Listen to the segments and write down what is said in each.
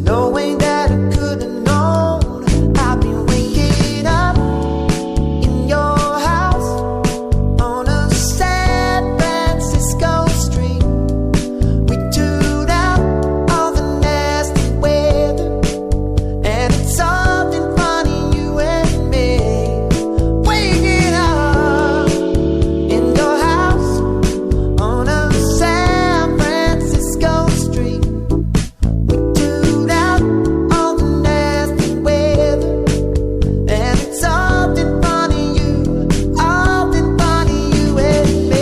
knowing that I could have known. I've been waking up in your house on a San Francisco street. We tuned out all the nasty weather, and it's something funny, you and me. Waking up in your house on a San Francisco street. We tuned out all the nasty weather, and it's something funny, you and me.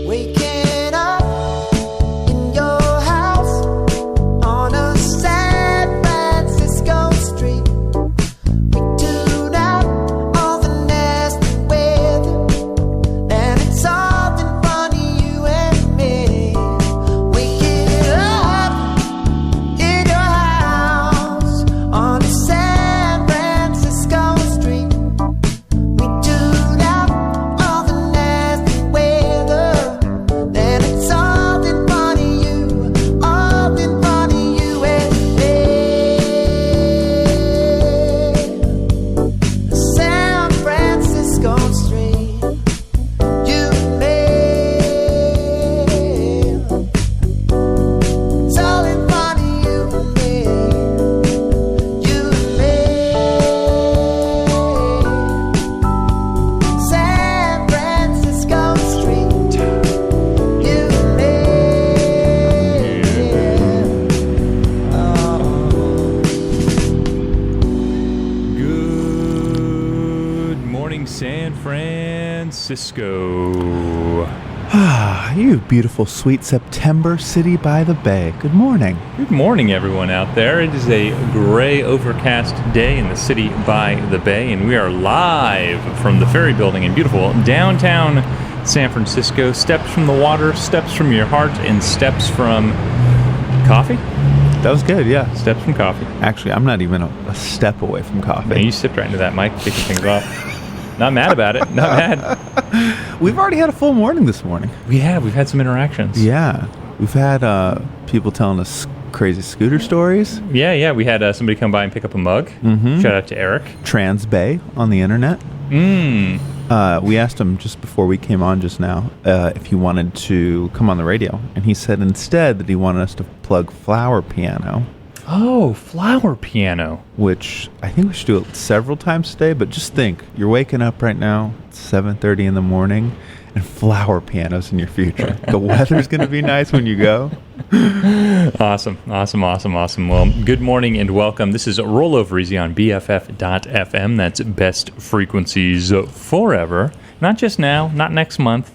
Waking up in your house on a San Francisco street. We tune out all the nasty weather, and it's something funny, you and me. Waking up in your house on a San Francisco street. We tune out all the nasty weather, and it's something funny, you and me. San Francisco street, you and me. Something funny, you and me. You and me. San Francisco street, you and me. Good morning, San Francisco. Ah, you beautiful, sweet September city by the bay. Good morning. Good morning, everyone out there. It is a gray, overcast day in the city by the bay, and we are live from the Ferry Building in beautiful downtown San Francisco. Steps from the water, steps from your heart, and steps from coffee. That was good, yeah. Steps from coffee. Actually, I'm not even a step away from And coffee. you sipped right into that mic, kicking things off. Not mad about it. Not mad. We've already had a full morning this morning. We have. We've had some interactions. Yeah. We've had people telling us crazy scooter stories. Yeah. We had somebody come by and pick up a mug. Mhm. Shout out to Eric. Trans Bay on the internet. We asked him just before we came on just now if he wanted to come on the radio. And he said instead that he wanted us to plug Flower Piano, Oh, flower piano. which I think we should do it several times today. But just think, you're waking up right now, it's 7:30 in the morning, and Flower Piano's in your future. The weather's going to be nice when you go. Awesome. Well, good morning and welcome. This is Rollover Easy on BFF.FM. That's best frequencies forever. Not just now, not next month,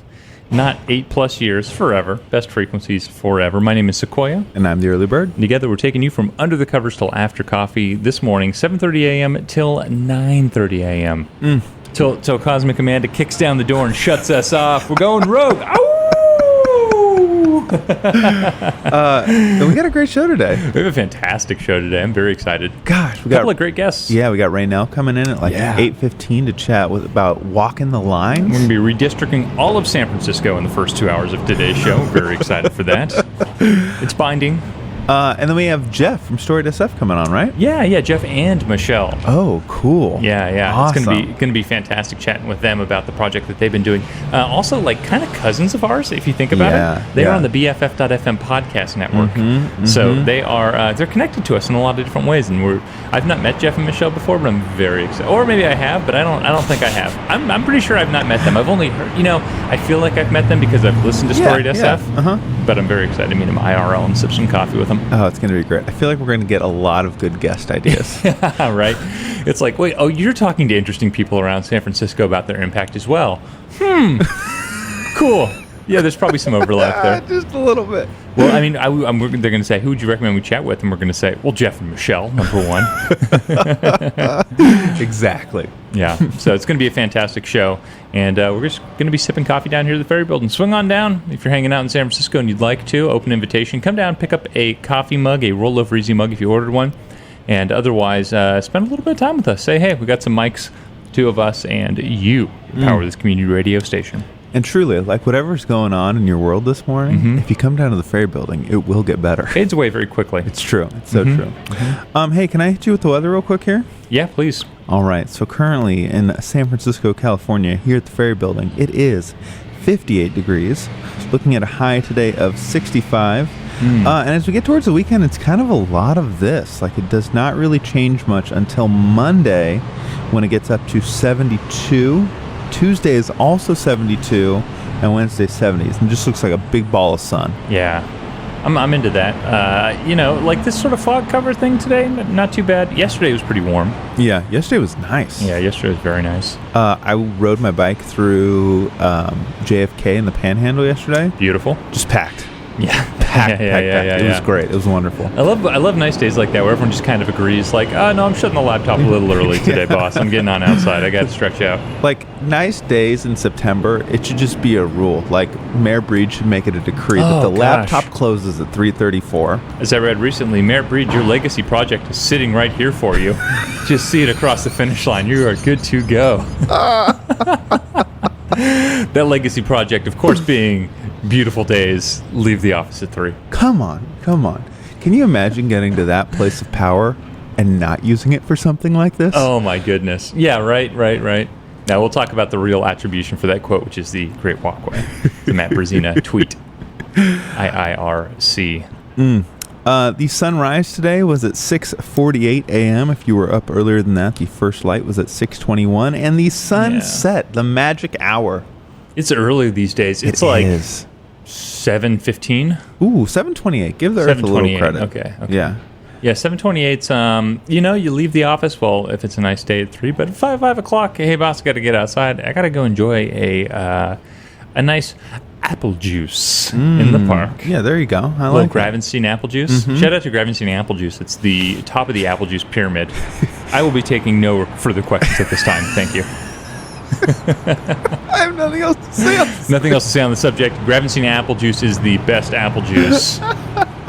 not 8+ years, forever. Best frequencies forever. My name is Sequoia. And I'm the early bird. Together, we're taking you from under the covers till after coffee this morning, 7:30 a.m. till 9:30 a.m. Till Cosmic Amanda kicks down the door and shuts us off. We're going rogue. Ow! And we got a great show today. We have a fantastic show today. I'm very excited. Gosh, we A couple of great guests. Yeah, we got Raynell coming in at like Yeah. 8:15 to chat about walking the We're lines. going to be redistricting all of San Francisco in the first 2 hours of today's show. Very excited for that. It's binding. And then we have Jeff from Storied SF coming on, right? Yeah, Jeff and Michelle. Oh, cool. Yeah. Awesome. It's gonna be fantastic chatting with them about the project that they've been doing. Also, like kind of cousins of ours, if you think about it. They're on the BFF.FM podcast network, so they are they're connected to us in a lot of different ways. And I've not met Jeff and Michelle before, but I'm very excited. Or maybe I have, but I don't think I have. I'm pretty sure I've not met them. I've only heard, I feel like I've met them because I've listened to Storied SF. But I'm very excited to meet them IRL and sip some coffee with them. Oh, it's going to be great. I feel like we're going to get a lot of good guest ideas. Right? It's like, wait, you're talking to interesting people around San Francisco about their impact as well. Cool. Yeah, there's probably some overlap there. Just a little bit. Well, I mean, they're going to say, who would you recommend we chat with? And we're going to say, well, Jeff and Michelle, number one. Exactly. Yeah, so it's going to be a fantastic show. And we're just going to be sipping coffee down here at the Ferry Building. Swing on down if you're hanging out in San Francisco and you'd like to. Open invitation. Come down, pick up a coffee mug, a rollover easy mug if you ordered one. And otherwise, spend a little bit of time with us. Say, hey, we got some mics, two of us, and you power this community radio station. And truly, like whatever's going on in your world this morning, if you come down to the Ferry Building, it will get better. Fades away very quickly. It's true. It's so true. Hey, can I hit you with the weather real quick here? Yeah, please. All right. So currently in San Francisco, California, here at the Ferry Building, it is 58 degrees. Looking at a high today of 65. And as we get towards the weekend, it's kind of a lot of this. Like, it does not really change much until Monday when it gets up to 72. Tuesday is also 72, and Wednesday 70s. And just looks like a big ball of sun. Yeah. I'm into that. Like this sort of fog cover thing today, not too bad. Yesterday was pretty warm. Yeah, yesterday was nice. Yeah, yesterday was very nice. I rode my bike through JFK in the Panhandle yesterday. Beautiful. Just packed. Yeah. Packed. It was great. It was wonderful. I love nice days like that where everyone just kind of agrees, like, oh, no, I'm shutting the laptop a little early today, boss. I'm getting on outside. I got to stretch out. Like, nice days in September, it should just be a rule. Like, Mayor Breed should make it a decree that the laptop closes at 3:34. As I read recently, Mayor Breed, your legacy project is sitting right here for you. Just see it across the finish line. You are good to go. That legacy project, of course, being beautiful days, leave the office at 3. Come on. Can you imagine getting to that place of power and not using it for something like this? Oh, my goodness. Yeah, right. Now, we'll talk about the real attribution for that quote, which is the Great Walkway. The Matt Brzezina tweet. IIRC. The sunrise today was at 6:48 a.m. If you were up earlier than that, the first light was at 6:21. And the sunset, the magic hour. It's early these days. It's like 7:15. Ooh, 7:28. Give the Earth a little credit. Okay. Yeah. Yeah, 7:28's, you leave the office, well, if it's a nice day at 3, but at 5 o'clock, hey, boss, got to get outside. I got to go enjoy a nice apple juice in the park. Yeah, there you go. I like it. Gravenstein apple juice. Shout out to Gravenstein apple juice. It's the top of the apple juice pyramid. I will be taking no further questions at this time. Thank you. I have nothing else to say on this. Nothing else to say on the subject. Gravenstein apple juice is the best apple juice.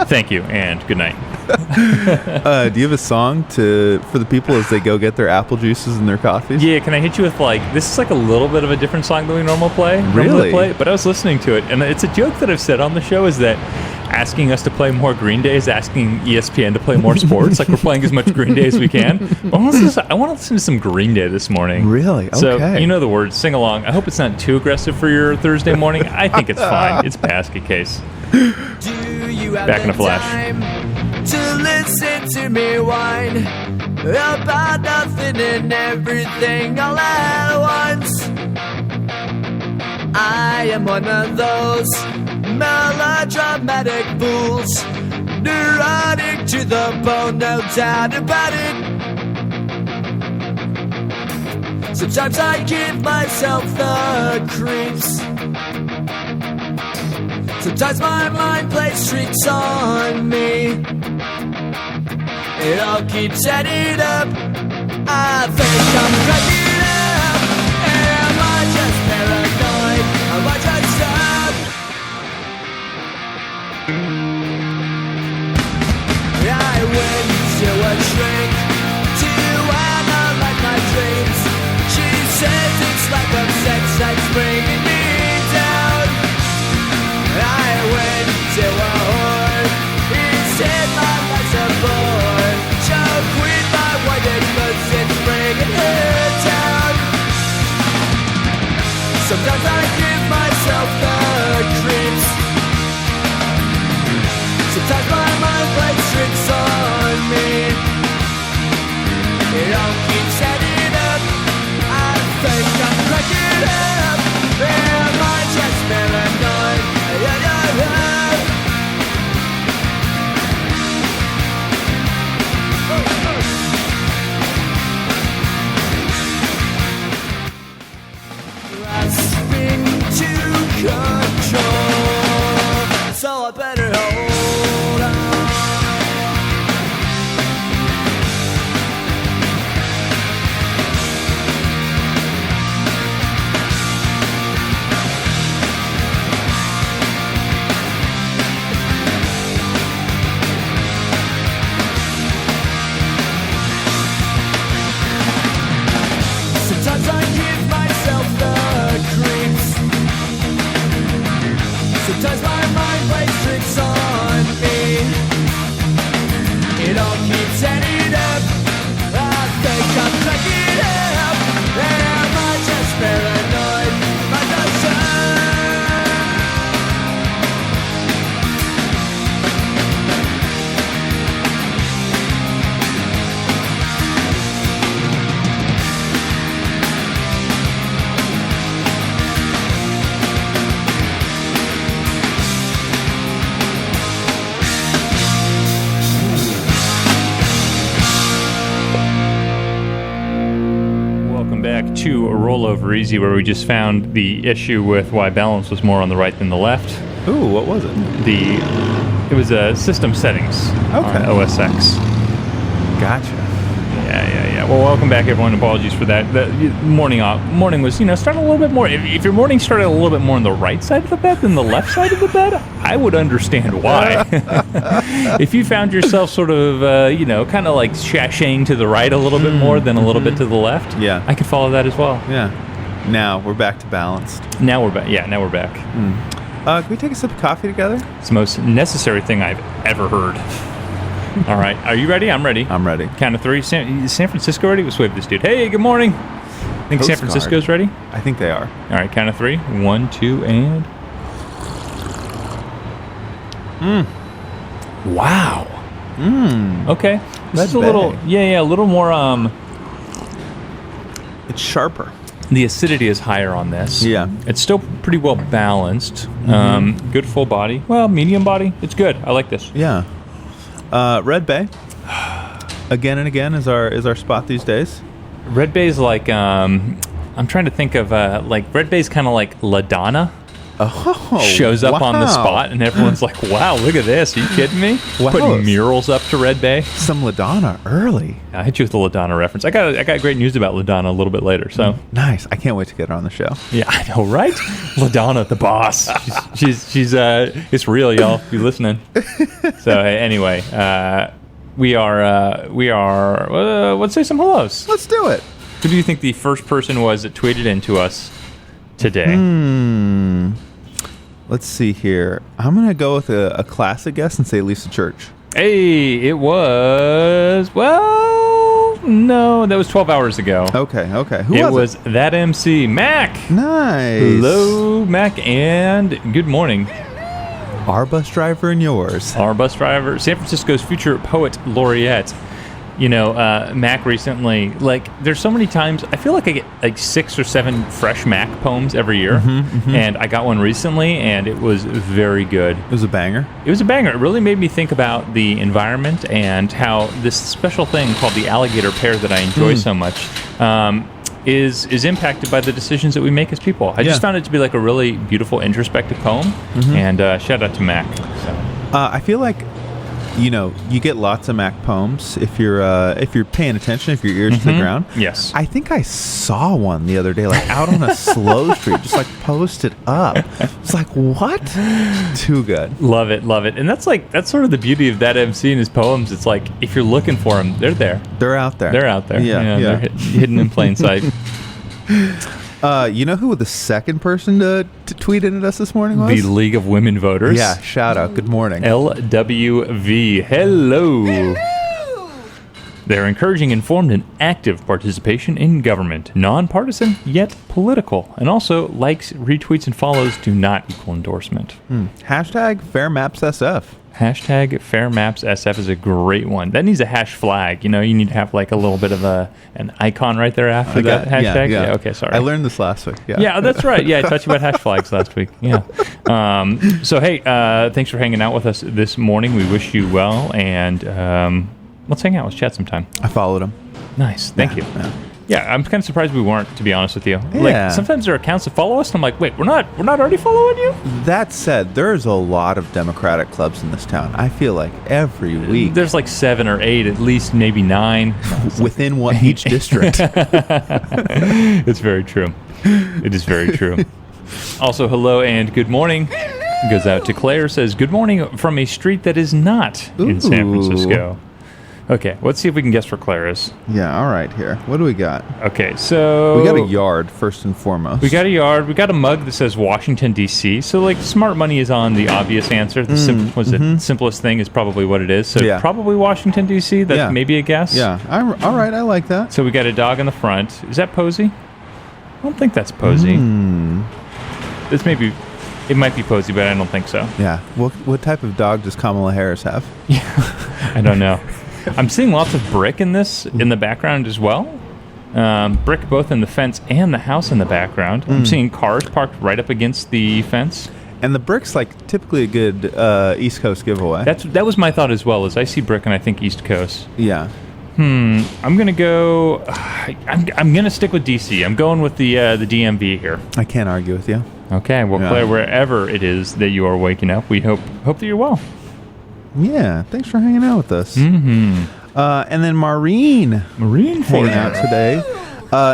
Thank you, and good night. Do you have a song for the people as they go get their apple juices and their coffees? Yeah, can I hit you with this is like a little bit of a different song than we normally play. Really? But I was listening to it, and it's a joke that I've said on the show is that asking us to play more Green Day is asking ESPN to play more sports. Like, we're playing as much Green Day as we can. I want to listen to some Green Day this morning. Really? Okay. So, you know the words. Sing along. I hope it's not too aggressive for your Thursday morning. I think it's fine. It's basket case. Back in a flash. To listen to me whine about nothing and everything all at once. I am one of those melodramatic fools, neurotic to the bone, no doubt about it. Sometimes I give myself the creeps. Sometimes my mind plays tricks on me. It all keeps adding up. I think I'm cracking up. Am I just paranoid? Am I just up? I went to a shrink to analyze my dreams. She says it's like a sex that's bringing me down. I went to a whore. He said my life's a bore. Choke with my whited boots, it's bringing her down. Sometimes I give myself the creeps. better hold on. Sometimes I give myself the creeps. Sometimes my mind plays tricks on me. It all keeps adding up. I think I'm cracking up. Am I just paranoid? Am I just Welcome back to a Rollover Easy, where we just found the issue with why balance was more on the right than the left. Ooh, what was it? It was system settings on OS X. Gotcha. Yeah. Well, welcome back, everyone. Apologies for that. The morning was, starting a little bit more. If your morning started a little bit more on the right side of the bed than the left side of the bed, I would understand why. If you found yourself sort of, kind of like sashaying to the right a little bit more than a little bit to the left, Yeah. I could follow that as well. Yeah. Now we're back to balanced. Now we're back. Yeah, now we're back. Can we take a sip of coffee together? It's the most necessary thing I've ever heard. All right. Are you ready? I'm ready. I'm ready. Count of three. Is San Francisco ready? Let's wave this dude. Hey, good morning. Think San Francisco's ready? I think they are. All right. Count of three. 1, 2, and... Wow. Okay. This is a little... Yeah, a little more... It's sharper. The acidity is higher on this. Yeah. It's still pretty well balanced. Good full body. Well, medium body. It's good. I like this. Yeah. Red Bay. Again and again is our spot these days. Red Bay's like... I'm trying to think of... Red Bay's kind of like LaDonna. Oh, shows up on the wow. spot, and everyone's like, wow, look at this. Are you kidding me? Wow. Putting murals up to Red Bay. Some LaDonna early. I hit you with the LaDonna reference. I got great news about LaDonna a little bit later. So Nice. I can't wait to get her on the show. yeah, I know, right? LaDonna, the boss. She's it's real, y'all. You listening? So anyway, we are. Let's say some hellos. Let's do it. Who do you think the first person was that tweeted into us today? Let's see here. I'm going to go with a classic guess and say Lisa Church. Hey, it was, well, no, that was 12 hours ago. Okay. Who It was was that MC, Mac. Nice. Hello, Mac, and good morning. Our bus driver and yours. Our bus driver, San Francisco's future poet laureate. Mac recently, there's so many times, I feel like I get 6 or 7 fresh Mac poems every year, and I got one recently, and it was very good. It was a banger. It was a banger. It really made me think about the environment and how this special thing called the alligator pear that I enjoy so much is impacted by the decisions that we make as people. I just found it to be like a really beautiful, introspective poem, and shout out to Mac. So. I feel like you get lots of Mac poems if you're paying attention, if your ears to the ground. Yes. I think I saw one the other day, out on a slow street, just posted up. It's like, what? Too good. Love it. And that's sort of the beauty of that MC and his poems. It's like, if you're looking for them, they're there. They're out there. Yeah. They're hidden in plain sight. You know who the second person to tweet in at us this morning was? The League of Women Voters. Yeah, shout out. Good morning. LWV. Hello. They're encouraging informed and active participation in government. Nonpartisan, yet political. And also, likes, retweets, and follows do not equal endorsement. Hashtag FairMapsSF. Hashtag FairMapsSF is a great one. That needs a hash flag. You need to have a little bit of an icon right there after that hashtag. Yeah. Okay, sorry. I learned this last week. Yeah, that's right. Yeah, I taught you about hash flags last week. Yeah. So, hey, thanks for hanging out with us this morning. We wish you well, and let's hang out. Let's chat sometime. I followed him. Nice. Thank you. Yeah, I'm kind of surprised we weren't, to be honest with you. Yeah. Like, sometimes there are accounts that follow us, and I'm like, wait, we're not already following you? That said, there's a lot of Democratic clubs in this town. I feel like every week. There's like 7 or 8, at least maybe 9. Within each district. It's very true. It is very true. Also, hello and good morning. Goes out to Claire, says, good morning from a street that is not in San Francisco. Okay, let's see if we can guess where Claire is. Yeah, all right, here. What do we got? Okay, so... We got a yard, first and foremost. We got a yard. We got a mug that says Washington, D.C. So, like, smart money is on the obvious answer. The simplest thing is probably what it is. So, probably Washington, D.C. That's maybe a guess. Yeah, all right, I like that. So, we got a dog in the front. Is that Posey? I don't think that's Posey. This may be... It might be Posey, but I don't think so. Yeah. What type of dog does Kamala Harris have? I don't know. I'm seeing lots of brick in the background as well. Brick both in the fence and the house in the background. I'm seeing cars parked right up against the fence. And the brick's like typically a good East Coast giveaway. That was my thought as well. As I see brick and I think East Coast. Yeah. I'm gonna go. I'm gonna stick with DC. I'm going with the DMV here. I can't argue with you. Okay. Well, Claire, wherever it is that you are waking up, we hope that you're well. Yeah, thanks for hanging out with us. Mm-hmm. And then Maureen hanging out today,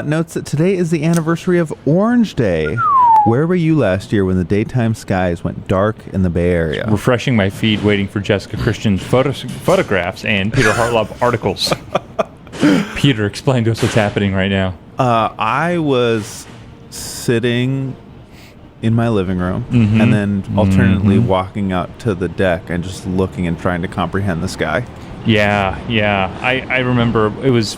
notes that today is the anniversary of Orange Day. Where were you last year when the daytime skies went dark in the Bay Area? Refreshing my feed, waiting for Jessica Christian's photographs and Peter Hartlaub articles. Peter, explain to us what's happening right now. I was sitting in my living room, and then alternately walking out to the deck and just looking and trying to comprehend the sky. Yeah. I remember it was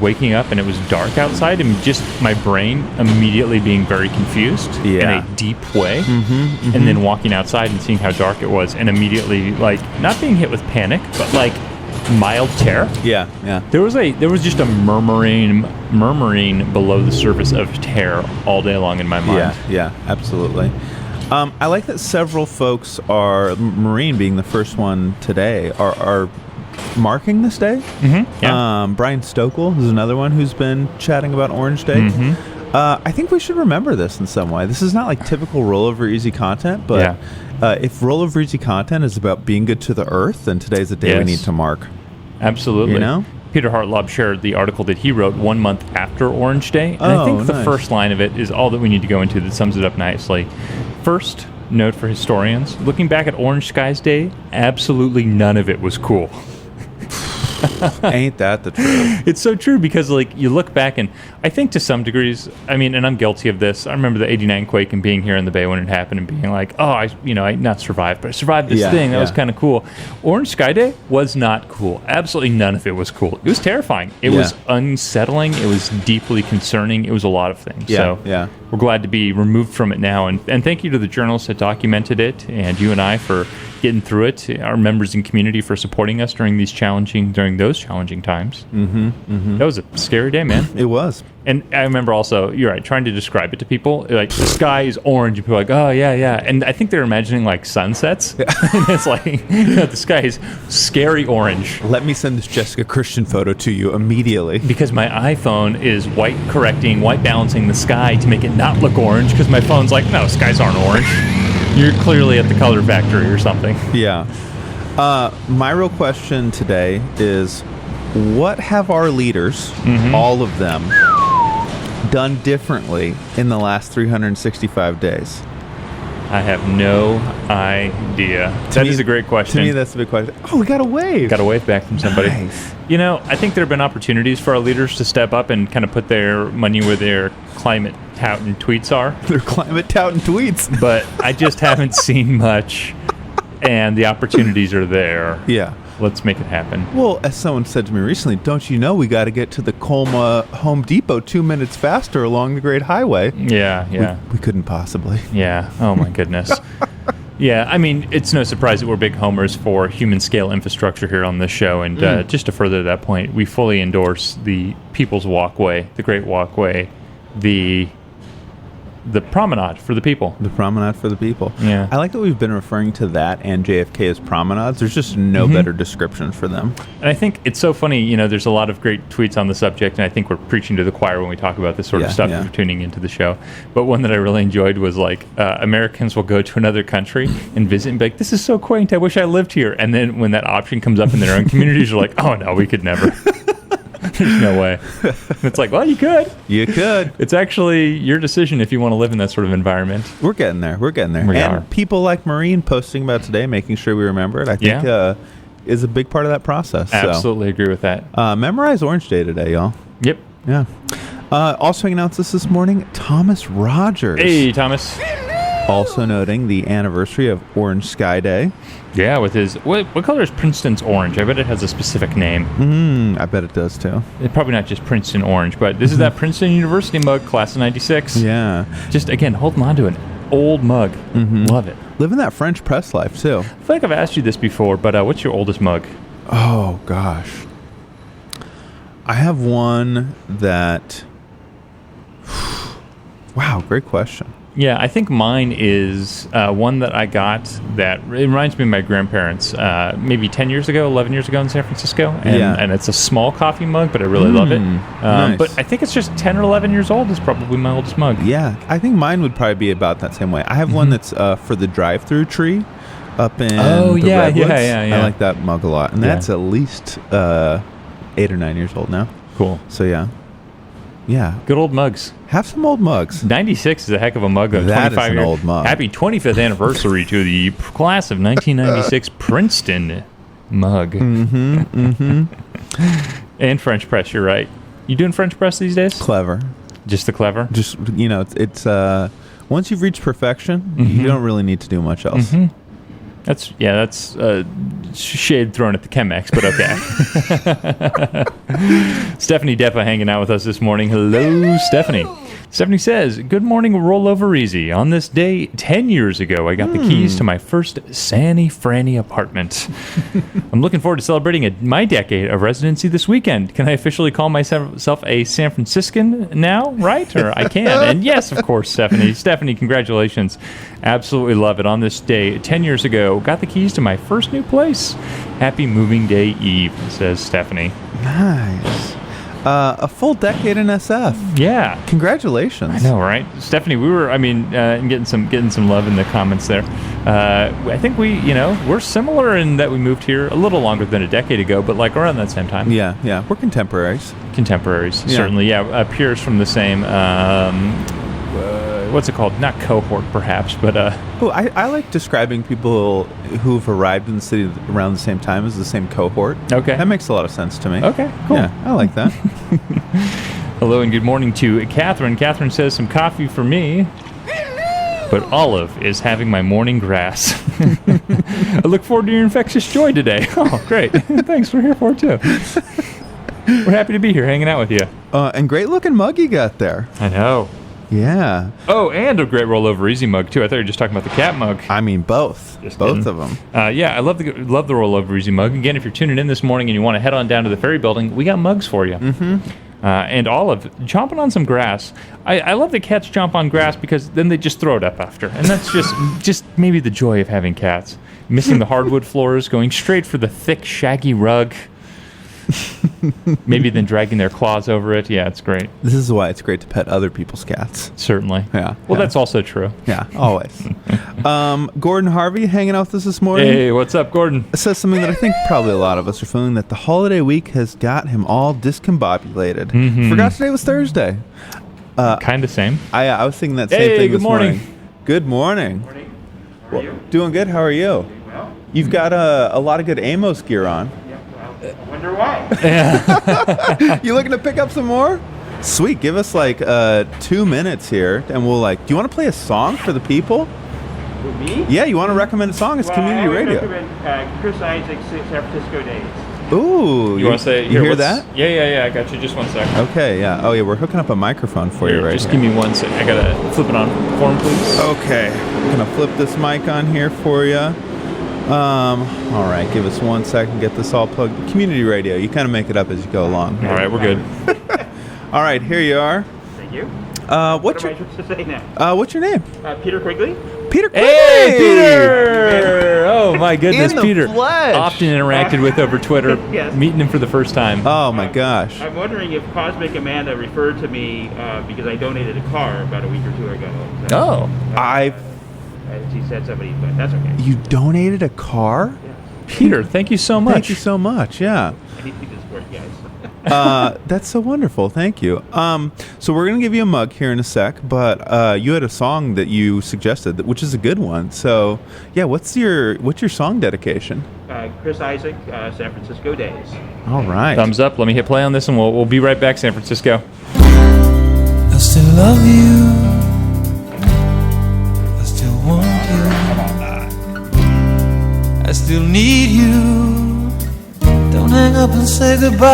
waking up and it was dark outside and just my brain immediately being very confused in a deep way. And then walking outside and seeing how dark it was and immediately, like, not being hit with panic, but like mild terror. Yeah. There was just a murmuring below the surface of terror all day long in my mind. Yeah, absolutely. I like that several folks are, Maureen being the first one today, are marking this day. Brian Stokel is another one who's been chatting about Orange Day. I think we should remember this in some way. This is not like typical Rollover Easy content, but if Rollover Easy content is about being good to the earth, then today's a day we need to mark. Absolutely. You know? Peter Hartlaub shared the article that he wrote 1 month after Orange Day. And I think the first line of it is all that we need to go into that sums it up nicely. First, note for historians, looking back at Orange Skies Day, absolutely none of it was cool. Ain't that the truth? It's so true because, like, you look back and I think to some degrees, I mean, and I'm guilty of this. I remember the '89 quake and being here in the Bay when it happened and being like, oh, I not survived, but I survived this thing. That was kind of cool. Orange Sky Day was not cool. Absolutely none of it was cool. It was terrifying. It was unsettling. It was deeply concerning. It was a lot of things. We're glad to be removed from it now. And thank you to the journalists that documented it and you and I for getting through it, our members and community for supporting us during those challenging times. That was a scary day, man. It was. And I remember also, you're right, trying to describe it to people, like, the sky is orange, and people are like, oh, yeah. And I think they're imagining, like, sunsets. And it's like, the sky is scary orange. Let me send this Jessica Christian photo to you immediately. Because my iPhone is white balancing the sky to make it not look orange, because my phone's like, no, skies aren't orange. You're clearly at the color factory or something. Yeah. My real question today is, what have our leaders, all of them, done differently in the last 365 days? I have no idea. That is a great question. To me, that's a big question. Oh, we got a wave. Got a wave back from somebody. Nice. I think there have been opportunities for our leaders to step up and kind of put their money where their climate touting tweets are. Their climate touting tweets. But I just haven't seen much, and the opportunities are there. Yeah. Let's make it happen. Well, as someone said to me recently, don't you know we got to get to the Colma Home Depot 2 minutes faster along the Great Highway? Yeah. We couldn't possibly. Yeah. Oh, my goodness. Yeah, I mean, it's no surprise that we're big homers for human-scale infrastructure here on this show, and just to further that point, we fully endorse the People's Walkway, the Great Walkway, the the promenade for the people. The promenade for the people. Yeah. I like that we've been referring to that and JFK as promenades. There's just no better description for them. And I think it's so funny, there's a lot of great tweets on the subject, and I think we're preaching to the choir when we talk about this sort of stuff if you're tuning into the show. But one that I really enjoyed was like, Americans will go to another country and visit and be like, this is so quaint, I wish I lived here. And then when that option comes up in their own communities, you're like, oh no, we could never. There's no way. It's like, well, you could. You could. It's actually your decision if you want to live in that sort of environment. We're getting there. We are. And people like Maureen posting about today, making sure we remember it, I think is a big part of that process. Absolutely agree with that. Memorize Orange Day today, y'all. Yep. Yeah. Also announced this morning, Thomas Rogers. Hey, Thomas. Also noting the anniversary of Orange Sky Day. Yeah, with his... What color is Princeton's orange? I bet it has a specific name. I bet it does, too. It's probably not just Princeton orange, but this is that Princeton University mug, class of 96. Yeah. Just, again, holding on to an old mug. Love it. Living that French press life, too. I feel like I've asked you this before, but what's your oldest mug? Oh, gosh. I have one that... Wow, great question. Yeah, I think mine is one that I got that it reminds me of my grandparents maybe 10 years ago, 11 years ago in San Francisco. And it's a small coffee mug, but I really love it. Nice. But I think it's just 10 or 11 years old is probably my oldest mug. Yeah, I think mine would probably be about that same way. I have one that's for the drive-through tree up in the Redwoods. Yeah. I like that mug a lot. And that's at least 8 or 9 years old now. Cool. So, yeah. Yeah. Good old mugs. Have some old mugs. 96 is a heck of a mug. Of that 25 is an old mug. Happy 25th anniversary to the class of 1996 Princeton mug. And French press, you're right. You doing French press these days? Clever. Just the clever? Just, it's once you've reached perfection, you don't really need to do much else. That's shade thrown at the Chemex, but okay. Stephanie Deppa hanging out with us this morning. Hello, Stephanie. Stephanie says, good morning, roll over easy. On this day, 10 years ago, I got the keys to my first Sanny Franny apartment. I'm looking forward to celebrating my decade of residency this weekend. Can I officially call myself a San Franciscan now, right? Or I can. And yes, of course, Stephanie. Stephanie, congratulations. Absolutely love it. On this day, 10 years ago, got the keys to my first new place. Happy moving day eve, says Stephanie. Nice. A full decade in SF. Yeah. Congratulations. I know, right? Stephanie, we were, getting some love in the comments there. I think we're similar in that we moved here a little longer than a decade ago, but like around that same time. Yeah. We're contemporaries. Certainly. Yeah. Peers from the same, what's it called? Not cohort, perhaps, but... I like describing people who've arrived in the city around the same time as the same cohort. Okay. That makes a lot of sense to me. Okay, cool. Yeah, I like that. Hello and good morning to Catherine. Catherine says, some coffee for me, but Olive is having my morning grass. I look forward to your infectious joy today. Oh, great. Thanks, we're here for it, too. We're happy to be here hanging out with you. And great looking mug you got there. I know. Yeah. Oh, and a great rollover easy mug too. I thought you were just talking about the cat mug. I mean, both. Both of them. Yeah, I love the rollover easy mug. Again, if you're tuning in this morning and you want to head on down to the Ferry Building, we got mugs for you. And Olive, chomping on some grass. I love that cats chomp on grass because then they just throw it up after, and that's just maybe the joy of having cats. Missing the hardwood floors, going straight for the thick, shaggy rug. Maybe then dragging their claws over it. Yeah, it's great. This is why it's great to pet other people's cats. Certainly. Yeah. Well, that's also true. Yeah, always. Gordon Harvey hanging out with us this morning. Hey, what's up, Gordon? It says something that I think probably a lot of us are feeling, that the holiday week has got him all discombobulated. Forgot today was Thursday. Kind of same. I was thinking that same thing this morning. Good morning. Morning. How are you? Doing good. How are you? Doing well. You've got a lot of good Amos gear on. I wonder why. You looking to pick up some more? Sweet. Give us like 2 minutes here, and we'll do you want to play a song for the people? With me? Yeah, you want to recommend a song? It's community radio. I recommend Chris Isaac's San Francisco Days. Ooh. You want to say? You hear that? Yeah. I got you. Just 1 second. Okay. Yeah. Oh yeah. We're hooking up a microphone for you right Just here. give me 1 second. I gotta flip it on form, please. Okay. I'm gonna flip this mic on here for you. All right, give us 1 second, get this all plugged. Community radio, you kind of make it up as you go along. All right, we're good. All right, here you are. Thank you. What am I supposed to say now? What's your name? Peter Quigley? Peter Quigley! Hey, Peter! Oh, my goodness, In the Peter. flesh. Often interacted with over Twitter, Yes. meeting him for the first time. Oh, my gosh. I'm wondering if Cosmic Amanda referred to me because I donated a car about a week or two ago. So, she said somebody, but that's okay. You donated a car? Peter, thank you so much. Thank you so much, yeah. I need to support you guys. That's so wonderful. Thank you. So we're going to give you a mug here in a sec, but you had a song that you suggested, which is a good one. So, yeah, what's your song dedication? Chris Isaac, San Francisco Days. All right. Thumbs up. Let me hit play on this, and we'll be right back, San Francisco. I still love you. I still want you. I still need you. Don't hang up and say goodbye.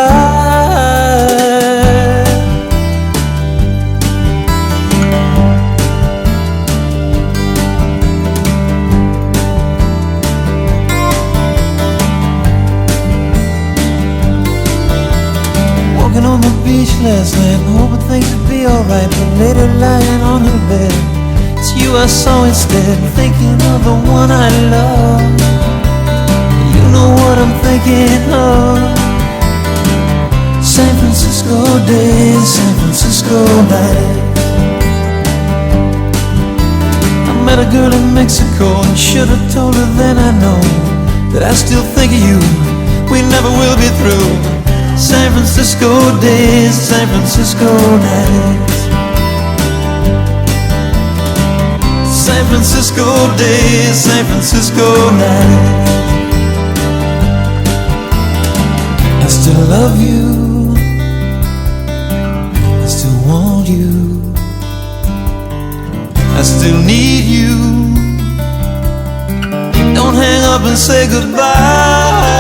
Walking on the beach last night, hoping things would be alright, but later lying on her bed, it's you I saw instead, thinking of the one I love. You know what I'm thinking of. San Francisco days, San Francisco nights. I met a girl in Mexico and should have told her then I know that I still think of you. We never will be through. San Francisco days, San Francisco nights. San Francisco days, San Francisco nights. I still love you, I still want you, I still need you. Don't hang up and say goodbye.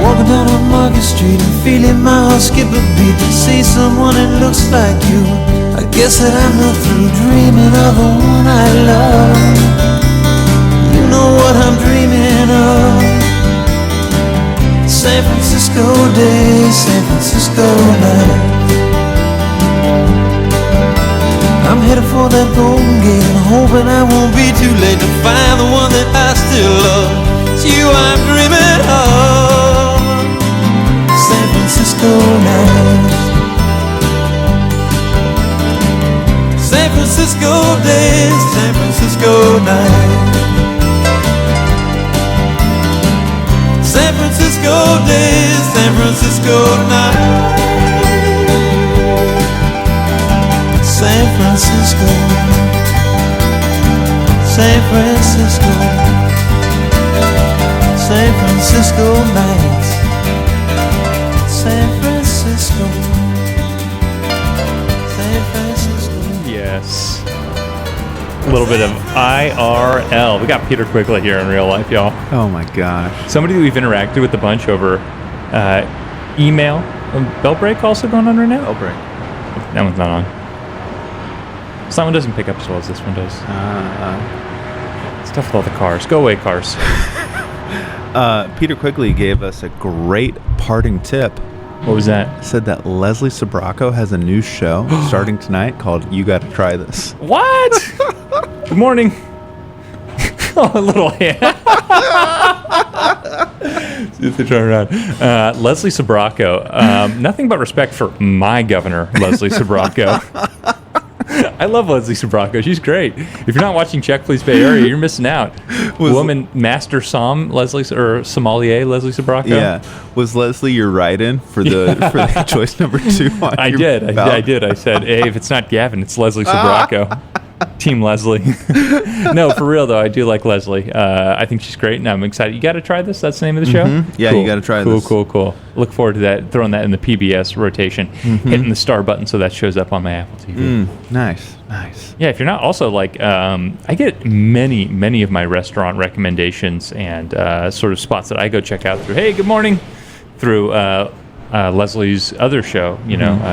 Walking down on Market Street and feeling my heart skip a beat to see someone that looks like you. I guess that I'm not through dreaming of the one I love. You know what I'm dreaming of. San Francisco days, San Francisco nights. I'm headed for that Golden Gate and hoping I won't be too late to find the one that I still love. It's you I'm dreaming of. San Francisco nights. San Francisco days, San Francisco nights. San Francisco days, San Francisco nights. San Francisco, San Francisco, San Francisco nights. San Francisco, San Francisco. Yes. A little bit of IRL. We got Peter Quigley here in real life, y'all. Oh, my gosh. Somebody that we've interacted with a bunch over email. Bell break also going on right now? Bell break. That one's not on. This one doesn't pick up as well as this one does. It's tough with all the cars. Go away, cars. Peter Quigley gave us a great parting tip. What was that? He said that Leslie Sbrocco has a new show starting tonight called You Gotta Try This. What? Good morning. Oh, a little hand. See if they turn around. Leslie Sbrocco. Nothing but respect for my governor, Leslie Sbrocco. I love Leslie Sbrocco. She's great. If you're not watching Check Please Bay Area, you're missing out. Woman Master Sommelier Leslie Sbrocco. Yeah. Was Leslie your write-in for the choice number 2? I did. I said, hey, if it's not Gavin, it's Leslie Sbrocco. Team Leslie. No, for real, though, I do like Leslie. I think she's great, and I'm excited. You got to try this? That's the name of the show? Yeah, cool. You got to try this. Cool. Look forward to that, throwing that in the PBS rotation, hitting the star button so that shows up on my Apple TV. Nice. Yeah, if you're not also like, I get many of my restaurant recommendations and sort of spots that I go check out through, hey, good morning, through Leslie's other show,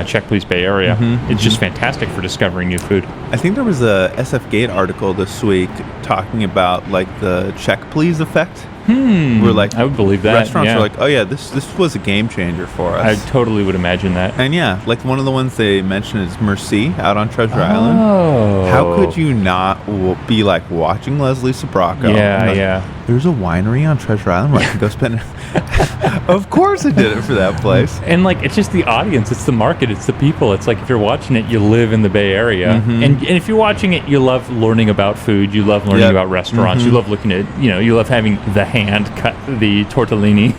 Check Please Bay Area. It's just fantastic for discovering new food. I think there was a SF Gate article this week talking about like the Check Please effect. Where like I would believe that. Restaurants are like, oh yeah, this was a game changer for us. I totally would imagine that. And yeah, like one of the ones they mentioned is Merci out on Treasure Island. Oh. How could you not be like watching Leslie Sbrocco? Yeah. There's a winery on Treasure Island where I can go spend. Of course I did it for that place. And like, it's just the audience, it's the market, it's the people. It's like if you're watching it, you live in the Bay Area, and if you're watching it, you love learning about food, you love learning about restaurants, you love looking at, you love having the hand cut the tortellini.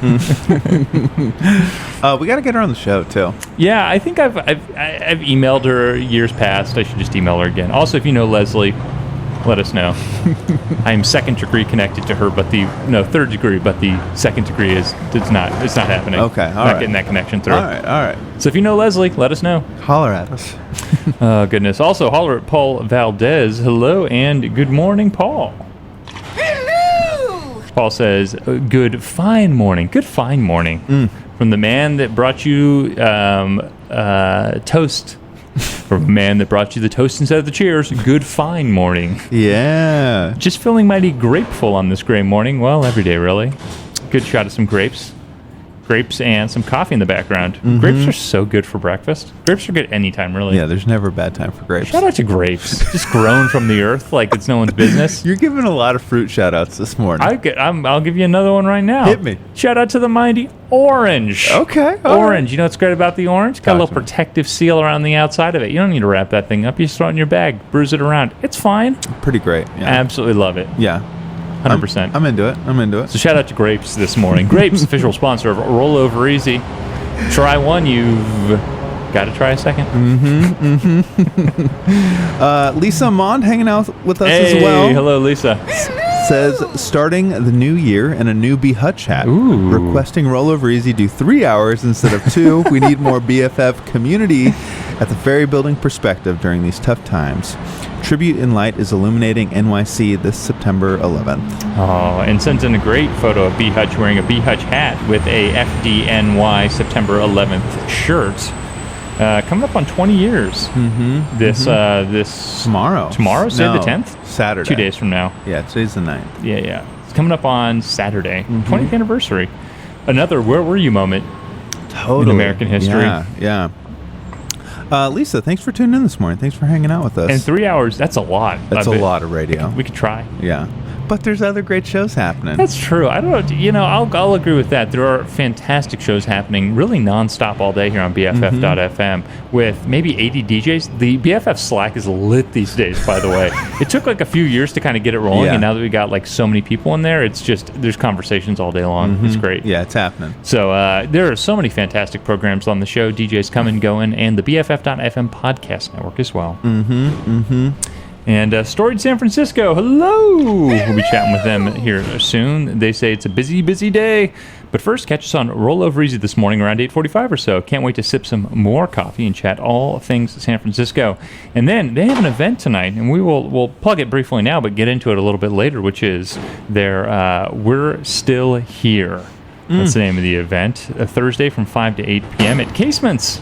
We got to get her on the show too. Yeah, I think I've emailed her years past. I should just email her again. Also, if you know Leslie, let us know. I am second degree connected to her, but third degree, but the second degree it's not happening. Okay, all not right. getting that connection through. All right. So if you know Leslie, let us know. Holler at us. Oh, goodness. Also, holler at Paul Valdez. Hello and good morning, Paul. Hello! Paul says, good fine morning. Good fine morning. From the man that brought you toast. From a man that brought you the toast instead of the cheers. Good fine morning. Yeah. Just feeling mighty grapeful on this gray morning. Well, every day, really. Good shot of some grapes. Grapes and some coffee in the background. Grapes are so good for breakfast. Grapes are good anytime, really. Yeah, there's never a bad time for grapes. Shout out to grapes. Just grown from the earth like it's no one's business. You're giving a lot of fruit shout outs this morning. I'll give you another one right now. Hit me. Shout out to the mighty orange. Okay. Orange. You know what's great about the orange? It's got a Talk little to me. protective seal around the outside of it. You don't need to wrap that thing up. You just throw it in your bag, bruise it around. It's fine. Pretty great. Yeah. Absolutely love it. Yeah. 100%. I'm into it. So shout out to Grapes this morning. Grapes, official sponsor of Rollover Easy. Try one, you've got to try a second. Lisa Mond hanging out with us Hey, as well. hello, Lisa. Says, starting the new year in a new Be Hutch hat. Ooh. Requesting Rollover Easy do 3 hours instead of 2. We need more BFF community at the Ferry Building perspective during these tough times. Tribute in Light is illuminating NYC this September 11th. Oh, and sends in a great photo of B. Hutch wearing a B. Hutch hat with a FDNY September 11th shirt. Coming up on 20 years. This Tomorrow. Say the 10th? Saturday. 2 days from now. Yeah, today's the 9th. Yeah. It's coming up on Saturday. 20th anniversary. Another where were you moment in American history. Yeah. Lisa, thanks for tuning in this morning. Thanks for hanging out with us. And 3 hours, that's a lot. That's a lot of radio. We could try. Yeah. But there's other great shows happening. That's true. I don't know. I'll agree with that. There are fantastic shows happening really nonstop all day here on BFF.FM with maybe 80 DJs. The BFF Slack is lit these days, by the way. It took like a few years to kind of get it rolling, and now that we got like so many people in there, it's just, there's conversations all day long. It's great. Yeah, it's happening. So there are so many fantastic programs on the show. DJs coming, going, and the BFF.FM podcast network as well. And Storied San Francisco, hello! We'll be chatting with them here soon. They say it's a busy, busy day. But first, catch us on Rollover Easy this morning around 8:45 or so. Can't wait to sip some more coffee and chat all things San Francisco. And then they have an event tonight, and we'll plug it briefly now, but get into it a little bit later, which is their We're Still Here. That's the name of the event. A Thursday from 5 to 8 p.m. at Casements.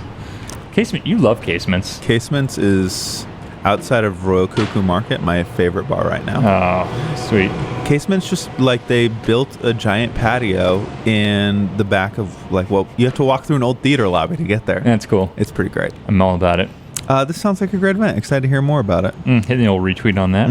You love Casements. Casements is, outside of Royal Cuckoo Market, my favorite bar right now. Oh, sweet. Casements just like they built a giant patio in the back of you have to walk through an old theater lobby to get there. That's cool. It's pretty great. I'm all about it. This sounds like a great event. Excited to hear more about it. Hitting the old retweet on that.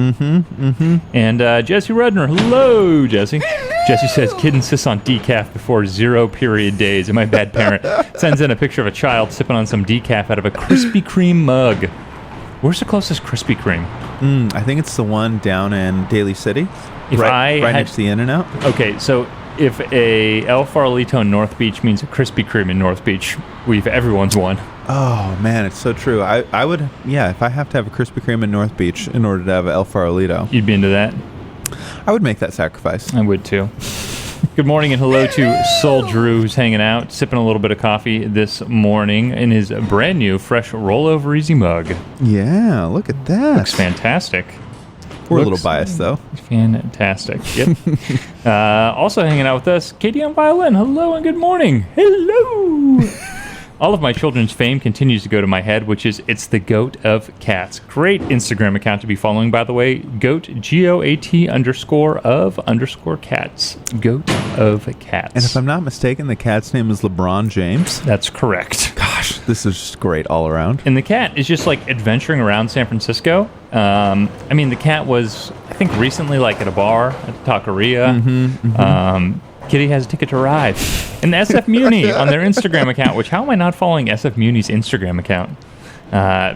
And Jesse Rudner. Hello, Jesse. Jesse says, kid insists on decaf before 0 period days. Am I a bad parent? Sends in a picture of a child sipping on some decaf out of a Krispy Kreme mug. Where's the closest Krispy Kreme? I think it's the one down in Daly City. If right next to the In-N-Out. Okay, so if a El Farolito in North Beach means a Krispy Kreme in North Beach, everyone's won. Oh, man, it's so true. I would, if I have to have a Krispy Kreme in North Beach in order to have an El Farolito. You'd be into that? I would make that sacrifice. I would, too. Good morning and hello to Soul Drew, who's hanging out, sipping a little bit of coffee this morning in his brand new fresh Rollover Easy mug. Yeah, look at that. Looks fantastic. We're a little biased, though. Fantastic. Yep. Also hanging out with us, Katie on violin. Hello and good morning. Hello. All of my children's fame continues to go to my head, which is it's the goat of cats. Great Instagram account to be following, by the way. Goat, GOAT_of_cats. Goat of cats. And if I'm not mistaken, the cat's name is LeBron James. That's correct. Gosh, this is just great all around. And the cat is just like adventuring around San Francisco. I mean, the cat was, I think, recently like at a bar at the Taqueria. Kitty has a ticket to ride. And SF Muni on their Instagram account, which how am I not following SF Muni's Instagram account?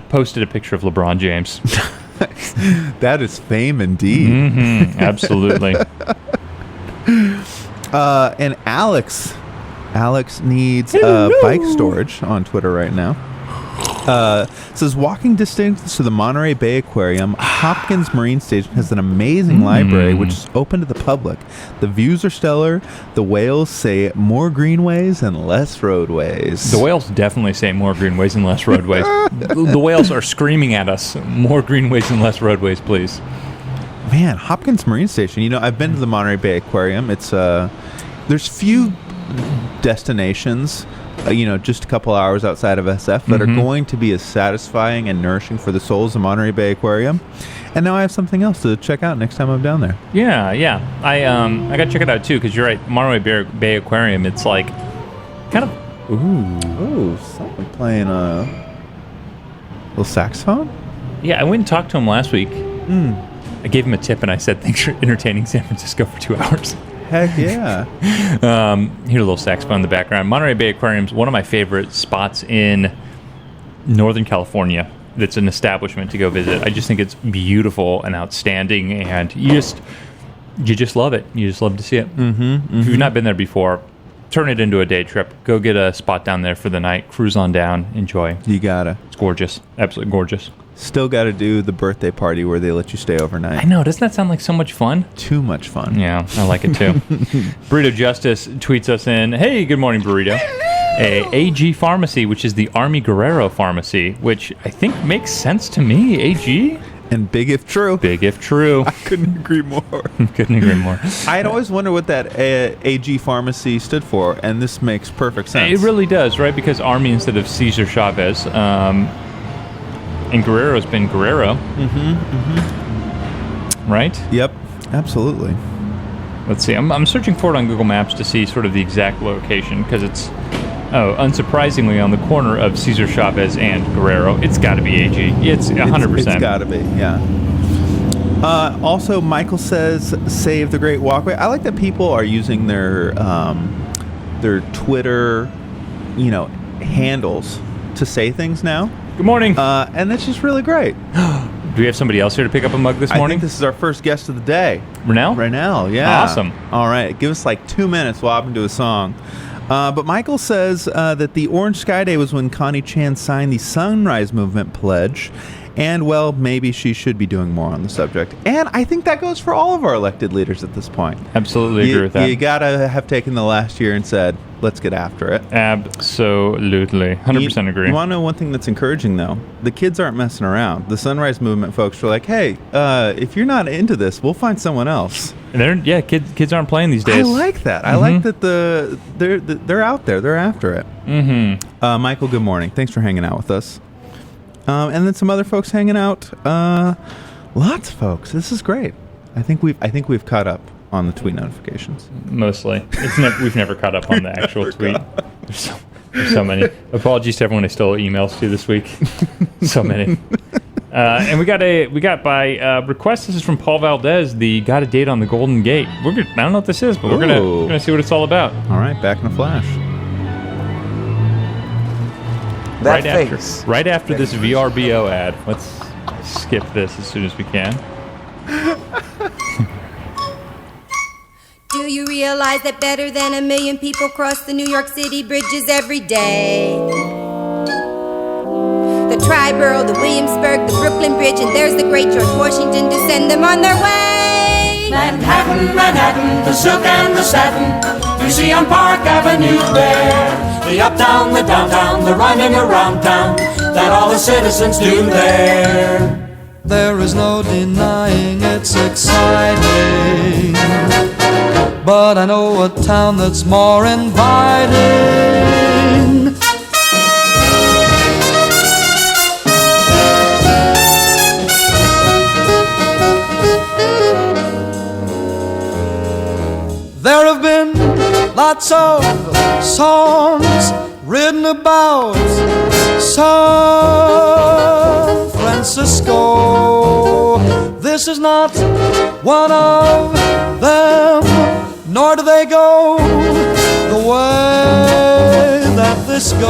Posted a picture of LeBron James. That is fame indeed. Absolutely. And Alex needs bike storage on Twitter right now. Says walking distance to the Monterey Bay Aquarium, Hopkins Marine Station has an amazing library which is open to the public. The views are stellar. The whales say more greenways and less roadways. The whales definitely say more greenways and less roadways. The whales are screaming at us, more greenways and less roadways, please. Man, Hopkins Marine Station. You know, I've been to the Monterey Bay Aquarium. It's there's few destinations, just a couple hours outside of SF that are going to be as satisfying and nourishing for the souls of Monterey Bay Aquarium. And now I have something else to check out next time I'm down there. Yeah. I got to check it out too, because you're right. Monterey Bay Aquarium. It's like kind of someone playing a little saxophone. Yeah, I went and talked to him last week. I gave him a tip and I said, "Thanks for entertaining San Francisco for 2 hours." Heck yeah. Here's a little saxophone in the background. Monterey Bay Aquarium is one of my favorite spots in Northern California. That's an establishment to go visit. I just think it's beautiful and outstanding, and you just love it. You just love to see it. If you've not been there before, turn it into a day trip. Go get a spot down there for the night. Cruise on down. Enjoy. You gotta. It's gorgeous. Absolutely gorgeous. Still got to do the birthday party where they let you stay overnight. I know. Doesn't that sound like so much fun? Too much fun. Yeah, I like it too. Burrito Justice tweets us in, "Hey, good morning, Burrito. AG Pharmacy, which is the Army Guerrero Pharmacy, which I think makes sense to me. AG? And big if true. Big if true." I couldn't agree more. Couldn't agree more. I had always wondered what that AG Pharmacy stood for, and this makes perfect sense. It really does, right? Because Army instead of Cesar Chavez. And Guerrero's been Guerrero. Right? Yep, absolutely. Let's see. I'm searching for it on Google Maps to see sort of the exact location, because it's, unsurprisingly, on the corner of Cesar Chavez and Guerrero. It's got to be AG. It's 100%. It's got to be, yeah. Also, Michael says, "Save the Great Walkway." I like that people are using their Twitter, handles to say things now. Good morning. And that's just really great. Do we have somebody else here to pick up a mug this morning? I think this is our first guest of the day. Renell, yeah. Awesome. All right. Give us like 2 minutes. We'll hop into a song. But Michael says that the Orange Sky Day was when Connie Chan signed the Sunrise Movement pledge. And, well, maybe she should be doing more on the subject. And I think that goes for all of our elected leaders at this point. Absolutely agree with that. You got to have taken the last year and said, let's get after it. Absolutely. 100% agree. You want to know one thing that's encouraging, though? The kids aren't messing around. The Sunrise Movement folks were like, hey, if you're not into this, we'll find someone else. Kids aren't playing these days. I like that. I like that they're out there. They're after it. Michael, good morning. Thanks for hanging out with us. And then some other folks hanging out. Lots of folks. This is great. I think we've caught up on the tweet notifications. Mostly. We've never caught up on the actual tweet. There's so many. Apologies to everyone I stole emails to this week. So many. And we got by request. This is from Paul Valdez. The got a date on the Golden Gate. I don't know what this is, but we're gonna see what it's all about. All right, back in a flash. Right after this VRBO ad. Let's skip this as soon as we can. Do you realize that better than 1 million people cross the New York City bridges every day? The Triborough, the Williamsburg, the Brooklyn Bridge, and there's the great George Washington to send them on their way. Manhattan, Manhattan, the silk and the satin, you see on Park Avenue there. The uptown, the downtown, the running around town, that all the citizens do there. There is no denying it's exciting, but I know a town that's more inviting. lots of songs written about San Francisco. This is not one of them, nor do they go the way that this goes.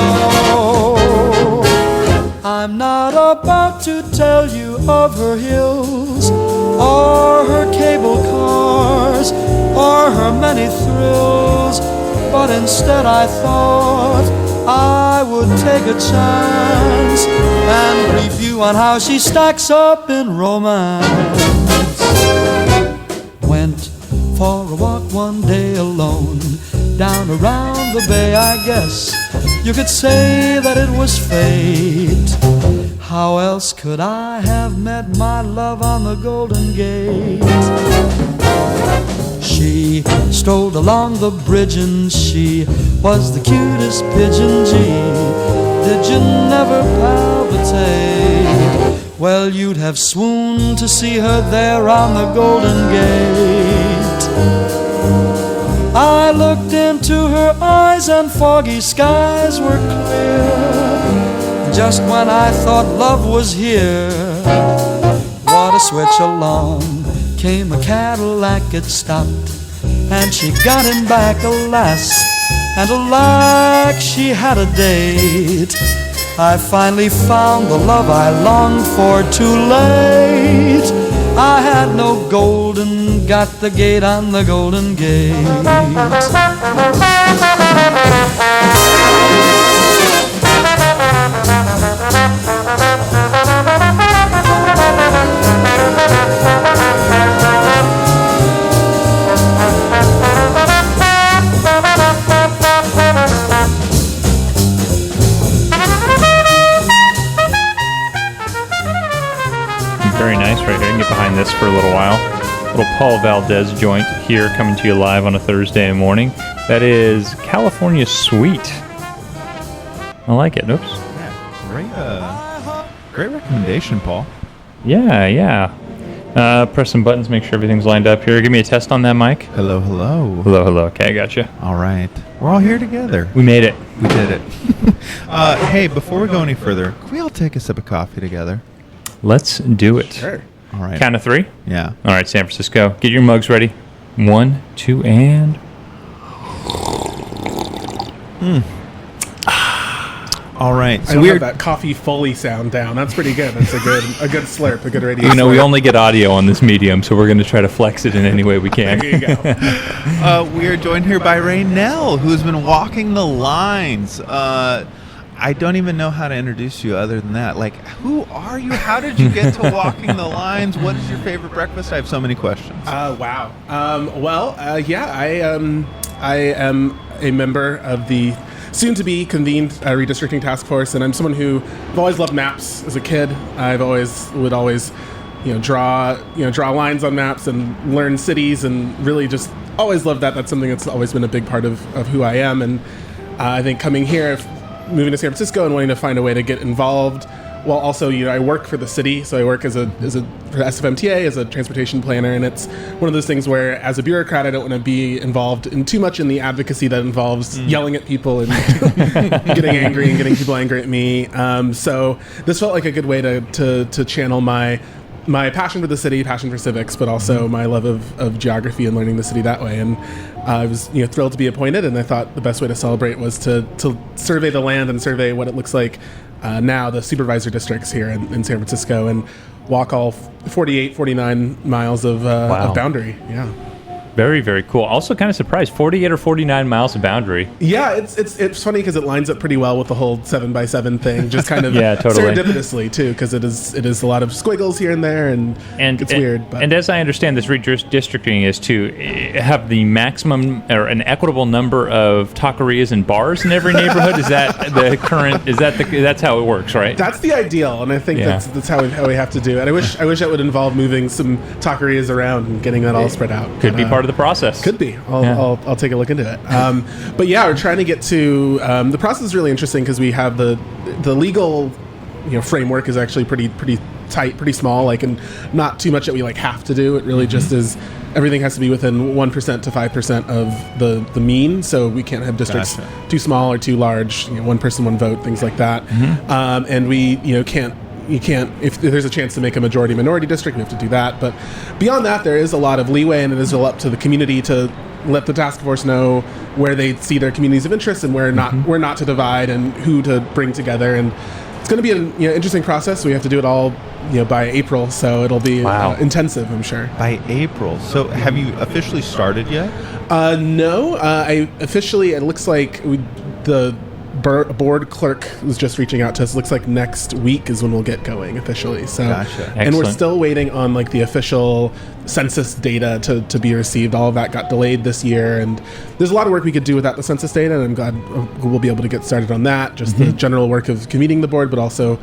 I'm not about to tell you of her hills, or her cable cars, or her many thrills, but instead I thought I would take a chance and brief you on how she stacks up in romance. Went for a walk one day alone, down around the bay. I guess you could say that it was fate. How else could I have met my love on the Golden Gate? She strolled along the bridge and she was the cutest pigeon. Gee, did you never palpitate? Well, you'd have swooned to see her there on the Golden Gate. I looked into her eyes and foggy skies were clear. Just when I thought love was here, what a switch along came a Cadillac. It stopped and she got him back, alas, and alack, she had a date. I finally found the love I longed for too late. I had no golden, got the gate on the Golden Gate. Very nice right here. Get behind this for a little while. Little Paul Valdez joint here, coming to you live on a Thursday morning. That is California Sweet. I like it. Oops. Yeah, great recommendation, Paul. Yeah. Press some buttons, make sure everything's lined up here. Give me a test on that mic. Hello. Hello. Okay, I got you. All right. We're all here together. We made it. We did it. Hey, before we go any further, can we all take a sip of coffee together? Let's do it. Sure. All right. Count of three? Yeah. All right, San Francisco. Get your mugs ready. 1, 2, and... All right. So I have that coffee Foley sound down. That's pretty good. That's a good slurp, a good radio You know, slurp. we only get audio on this medium, so we're going to try to flex it in any way we can. There you go. We are joined here by Raynell, who's been walking the lines. I don't even know how to introduce you other than that. Like, who are you? How did you get to walking the lines? What is your favorite breakfast? I have so many questions. Wow. I am a member of the soon-to-be convened redistricting task force, and I'm someone who I've always loved maps as a kid. I've always draw lines on maps and learn cities, and really just always loved that. That's something that's always been a big part of who I am. And I think coming here, moving to San Francisco and wanting to find a way to get involved, while also, I work for the city, so I work for SFMTA as a transportation planner, and it's one of those things where, as a bureaucrat, I don't want to be involved in too much in the advocacy that involves yelling at people and getting angry and getting people angry at me. So this felt like a good way to channel my passion for the city, passion for civics, but also my love of geography and learning the city that way. And I was thrilled to be appointed, and I thought the best way to celebrate was to survey the land and survey what it looks like now, the supervisor districts here in San Francisco, and walk all 49 miles of boundary. Yeah. Very, very cool. Also kind of surprised, 48 or 49 miles of boundary. Yeah, it's funny because it lines up pretty well with the whole 7x7 thing, just kind of yeah, totally. serendipitously too, because it is a lot of squiggles here and there, and it's weird. But. And as I understand, this redistricting is to have the maximum or an equitable number of taquerias and bars in every neighborhood. Is that the current? That's how it works, right? That's the ideal, and I think that's how we have to do it. I wish that would involve moving some taquerias around and getting that all spread out. Could be part of the process. Could be. I'll take a look into it. But yeah, we're trying to get to the process is really interesting because we have the legal framework is actually pretty tight, pretty small, like, and not too much that we like have to do. It really just is. Everything has to be within 1% to 5% of the mean, so we can't have districts too small or too large. One person, one vote, things like that. And we, can't. You can't, if there's a chance to make a majority-minority district, we have to do that. But beyond that, there is a lot of leeway, and it is up to the community to let the task force know where they see their communities of interest and where not to divide and who to bring together. And it's going to be an interesting process. We have to do it all by April, so it'll be intensive, I'm sure. By April. So have you officially started yet? No. I officially, it looks like the board clerk was just reaching out to us. Looks like next week is when we'll get going officially. So, and we're still waiting on like the official census data to be received. All of that got delayed this year, and there's a lot of work we could do without the census data, and I'm glad we'll be able to get started on that. Just the general work of convening the board, but also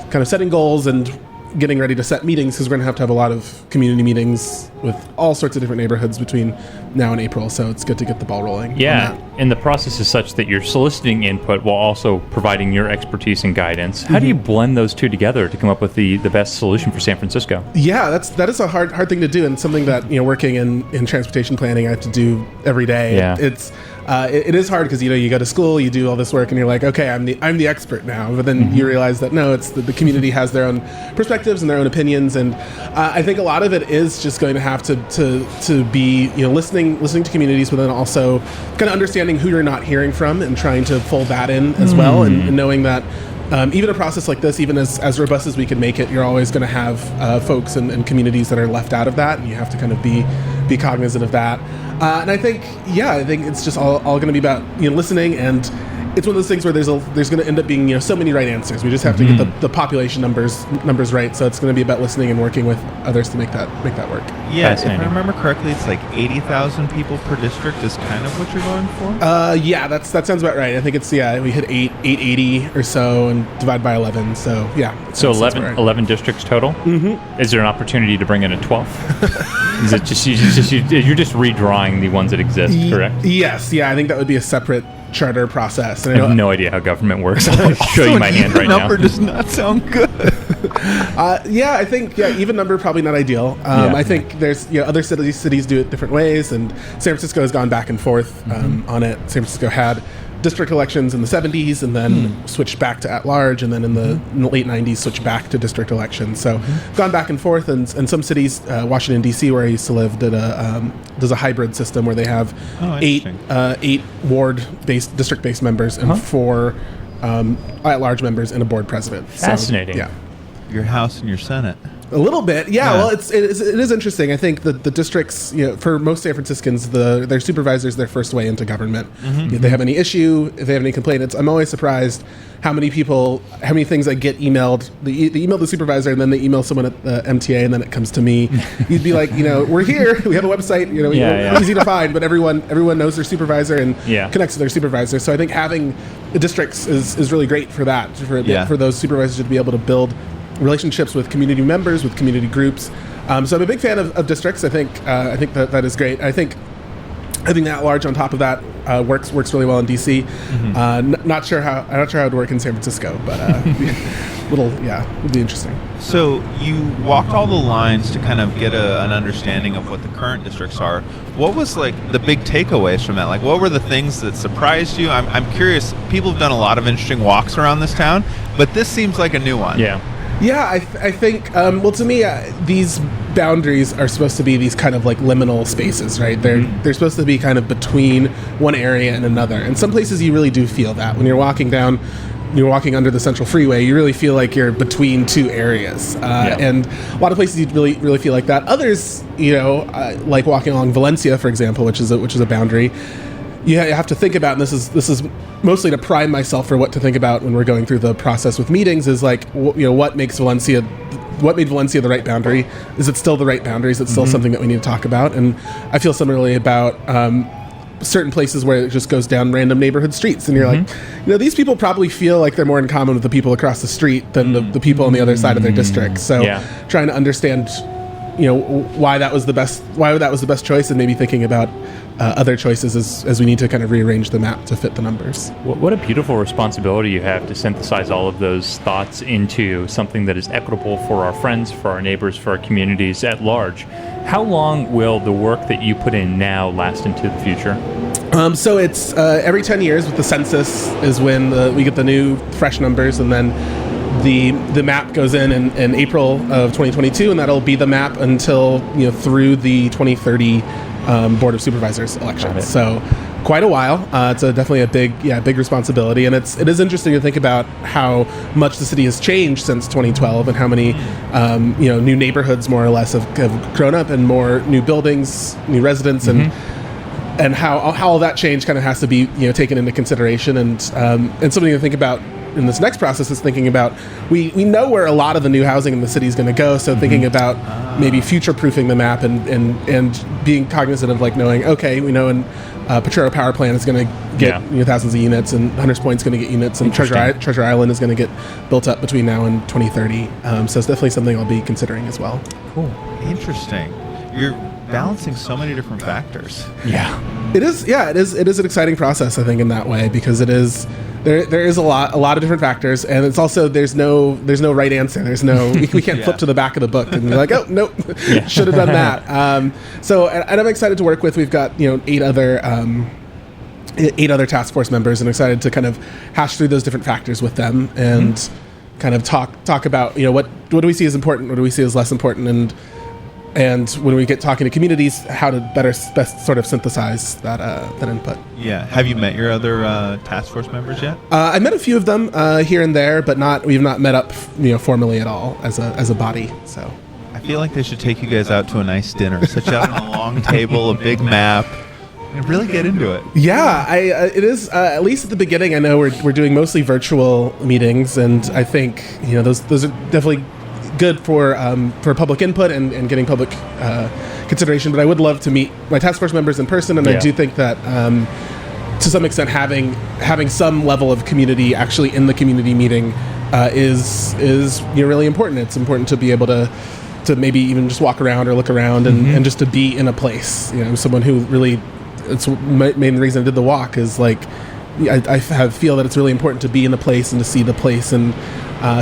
kind of setting goals and getting ready to set meetings, because we're going to have a lot of community meetings with all sorts of different neighborhoods between now and April, so it's good to get the ball rolling. Yeah, and the process is such that you're soliciting input while also providing your expertise and guidance. How do you blend those two together to come up with the best solution for San Francisco? Yeah, that is a hard thing to do, and something that working in transportation planning I have to do every day. Yeah. It is hard because you go to school, you do all this work, and you're like, okay, I'm the expert now. But then you realize that no, it's the community has their own perspectives and their own opinions, and I think a lot of it is just going to have to be listening to communities, but then also kind of understanding who you're not hearing from and trying to fold that in as well, and knowing that. Even a process like this, even as robust as we can make it, you're always going to have folks and communities that are left out of that, and you have to kind of be cognizant of that. And I think it's just all going to be about listening, and it's one of those things where there's going to end up being so many right answers. We just have to get the population numbers right. So it's going to be about listening and working with others to make that work. Yeah, if I remember correctly, it's like 80,000 people per district is kind of what you're going for. Yeah, that sounds about right. I think it's we hit 880 or so and divide by 11. So yeah. So 11 districts total. Is there an opportunity to bring in a 12th? Is it just you're just redrawing the ones that exist, correct? Yes. Yeah, I think that would be a separate charter process. And I have no idea how government works. I'll show you my hand right now. Number does not sound good. I think even number probably not ideal. I think there's other cities do it different ways, and San Francisco has gone back and forth on it. San Francisco had district elections in the 70s and then switched back to at-large, and then in the late 90s switched back to district elections. So gone back and forth, and some cities, Washington, D.C., where I used to live, does a hybrid system where they have 8 ward-based, district-based members and 4 at-large members and a board president. Fascinating. So, Your House and your Senate. A little bit, yeah. Well, it is interesting. I think the districts, for most San Franciscans, their supervisors, their first way into government. If they have any issue, if they have any complaints, I'm always surprised how many things I get emailed. They email the supervisor, and then they email someone at the MTA, and then it comes to me. You'd be like, we're here. We have a website. Easy to find, but everyone knows their supervisor and connects to their supervisor. So I think having the districts is really great for that, for those supervisors to be able to build relationships with community members, with community groups. So I'm a big fan of districts. I think that is great. I think having that large on top of that works really well in DC. Not sure how it would work in San Francisco, but it'll be interesting. So you walked all the lines to kind of get an understanding of what the current districts are. What was like the big takeaways from that? Like, what were the things that surprised you? I'm curious. People have done a lot of interesting walks around this town, but this seems like a new one. Yeah, I think, to me, these boundaries are supposed to be these kind of like liminal spaces, right? They're supposed to be kind of between one area and another. And some places you really do feel that. When you're walking under the Central Freeway, you really feel like you're between two areas. And a lot of places you really, really feel like that. Others, like walking along Valencia, for example, which is a boundary, you have to think about, and this is mostly to prime myself for what to think about when we're going through the process with meetings, is like, what made Valencia the right boundary? Is it still the right boundary? Is it still something that we need to talk about? And I feel similarly about certain places where it just goes down random neighborhood streets, and you're like, these people probably feel like they're more in common with the people across the street than the people on the other side of their district. So trying to understand why that was the best choice, and maybe thinking about other choices as we need to kind of rearrange the map to fit the numbers. What a beautiful responsibility you have to synthesize all of those thoughts into something that is equitable for our friends, for our neighbors, for our communities at large. How long will the work that you put in now last into the future? So it's every 10 years with the census is when we get the new fresh numbers, and then the map goes in April of 2022, and that'll be the map until through the 2030 Board of Supervisors election. So quite a while. It's definitely a big responsibility, and it is interesting to think about how much the city has changed since 2012, and how many new neighborhoods more or less have grown up, and more new buildings, new residents, and how all that change kind of has to be taken into consideration, and something to think about in this next process is thinking about we know where a lot of the new housing in the city is going to go, so thinking about maybe future proofing the map and being cognizant of knowing, okay, we know in Potrero Power Plant is going to get thousands of units, and Hunters Point is going to get units, and Treasure Island is going to get built up between now and 2030. So it's definitely something I'll be considering as well. Cool. Interesting. You're balancing so many different factors. Yeah. It is an exciting process, I think, in that way, because it is there is a lot of different factors, and it's also there's no right answer. There's no we can't flip to the back of the book and be like, oh nope, should have done that. So and I'm excited to work with. We've got 8 other task force members, and excited to kind of hash through those different factors with them, and kind of talk about what do we see as important, what do we see as less important, and when we get talking to communities, how to best sort of synthesize that input. Yeah. Have you met your other task force members yet? I met a few of them here and there, but we've not met up formally at all as a body. So I feel like they should take you guys out to a nice dinner, sit you out on a long table, a big map, and really get into it. Yeah, it is at least at the beginning. I know we're doing mostly virtual meetings, and I think those are definitely good for public input and getting public consideration. But I would love to meet my task force members in person, and I do think that to some extent having some level of community actually in the community meeting is really important. It's important to be able to maybe even just walk around or look around and just to be in a place. Someone who really, it's main reason I did the walk is I feel that it's really important to be in a place and to see the place, and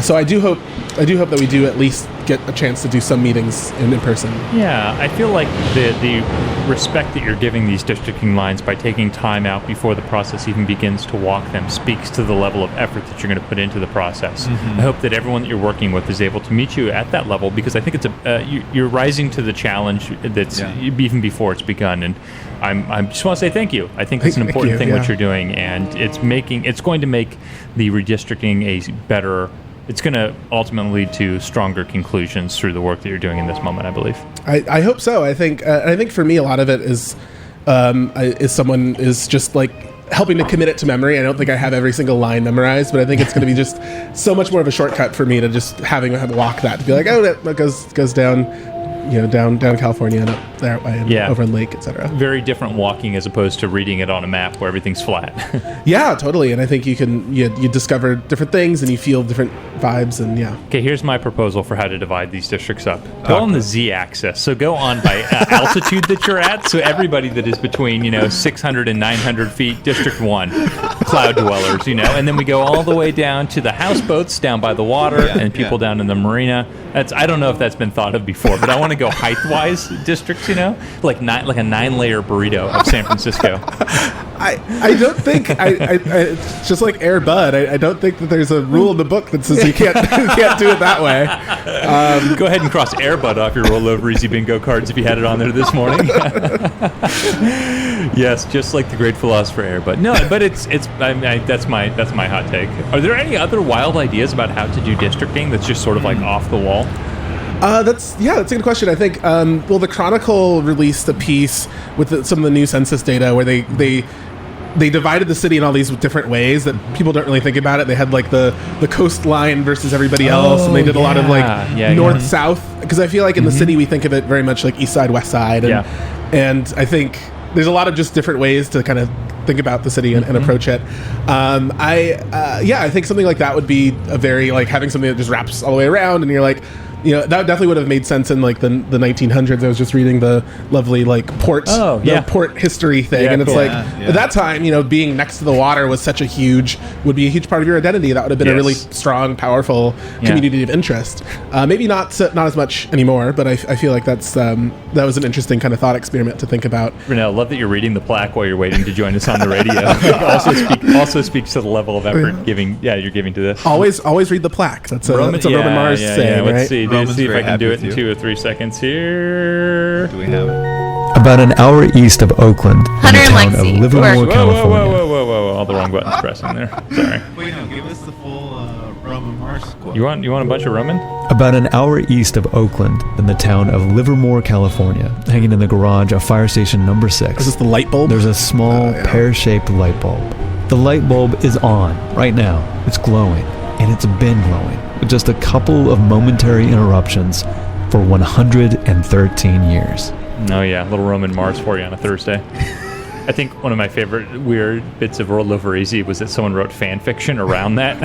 so I do hope that we do at least get a chance to do some meetings in person. Yeah, I feel like the respect that you're giving these districting lines by taking time out before the process even begins to walk them speaks to the level of effort that you're going to put into the process. I hope that everyone that you're working with is able to meet you at that level, because I think it's you're rising to the challenge that's even before it's begun, and I just want to say thank you. I think it's an important thing what you're doing, and it's going to make the redistricting it's going to ultimately lead to stronger conclusions through the work that you're doing in this moment, I believe. I hope so. I think for me, a lot of it is someone is just helping to commit it to memory. I don't think I have every single line memorized, but I think it's going to be just so much more of a shortcut for me to just having to walk that, to be like, oh, that goes down, down California and up there and over in Lake, etc. Very different walking as opposed to reading it on a map where everything's flat. Yeah, totally. And I think you discover different things and you feel different vibes, and Okay, here's my proposal for how to divide these districts up. Go on the z-axis. So go on by altitude that you're at. So everybody that is between 600 and 900 feet, District 1, cloud dwellers, and then we go all the way down to the houseboats down by the water and people down in the marina. I don't know if that's been thought of before, but I want to go height-wise districts, like a 9-layer burrito of San Francisco. I don't think it's just like Air Bud. I don't think that there's a rule in the book that says you can't do it that way. Go ahead and cross Air Bud off your rollover easy bingo cards if you had it on there this morning. Yes, just like the great philosopher Air Bud. No, but that's my hot take. Are there any other wild ideas about how to do districting that's just sort of off the wall? That's a good question. I think the Chronicle released a piece with some of the new census data where they divided the city in all these different ways that people don't really think about it. They had the coastline versus everybody else, and they did a lot of north south, because I feel like in the city we think of it very much like east side, west side, and I think there's a lot of just different ways to kind of think about the city and approach it. I think something like that would be a very having something that just wraps all the way around, and you're like, that definitely would have made sense in like the 1900s. I was just reading the lovely like port history thing, and it's at that time, being next to the water was such a huge part of your identity. That would have been a really strong, powerful community of interest. Maybe not as much anymore, but I feel like that was an interesting kind of thought experiment to think about. Renell, love that you're reading the plaque while you're waiting to join us on the radio. also speaks to the level of effort you're giving to this. Always read the plaque. That's a Roman Mars saying, right? Let's see if I can do it in 2 or 3 seconds here. Do we have it? About an hour east of Oakland, in the town of Livermore, California. Whoa, all the wrong buttons pressing there. Sorry. Wait, no, give us the full Roman Mars quote. You want a bunch of Roman? About an hour east of Oakland, in the town of Livermore, California, hanging in the garage of fire station number 6. Is this the light bulb? There's a small pear-shaped light bulb. The light bulb is on right now. It's glowing, and it's been glowing, with just a couple of momentary interruptions for 113 years. Oh yeah, little Roman Mars for you on a Thursday. I think one of my favorite weird bits of World Over Easy was that someone wrote fan fiction around that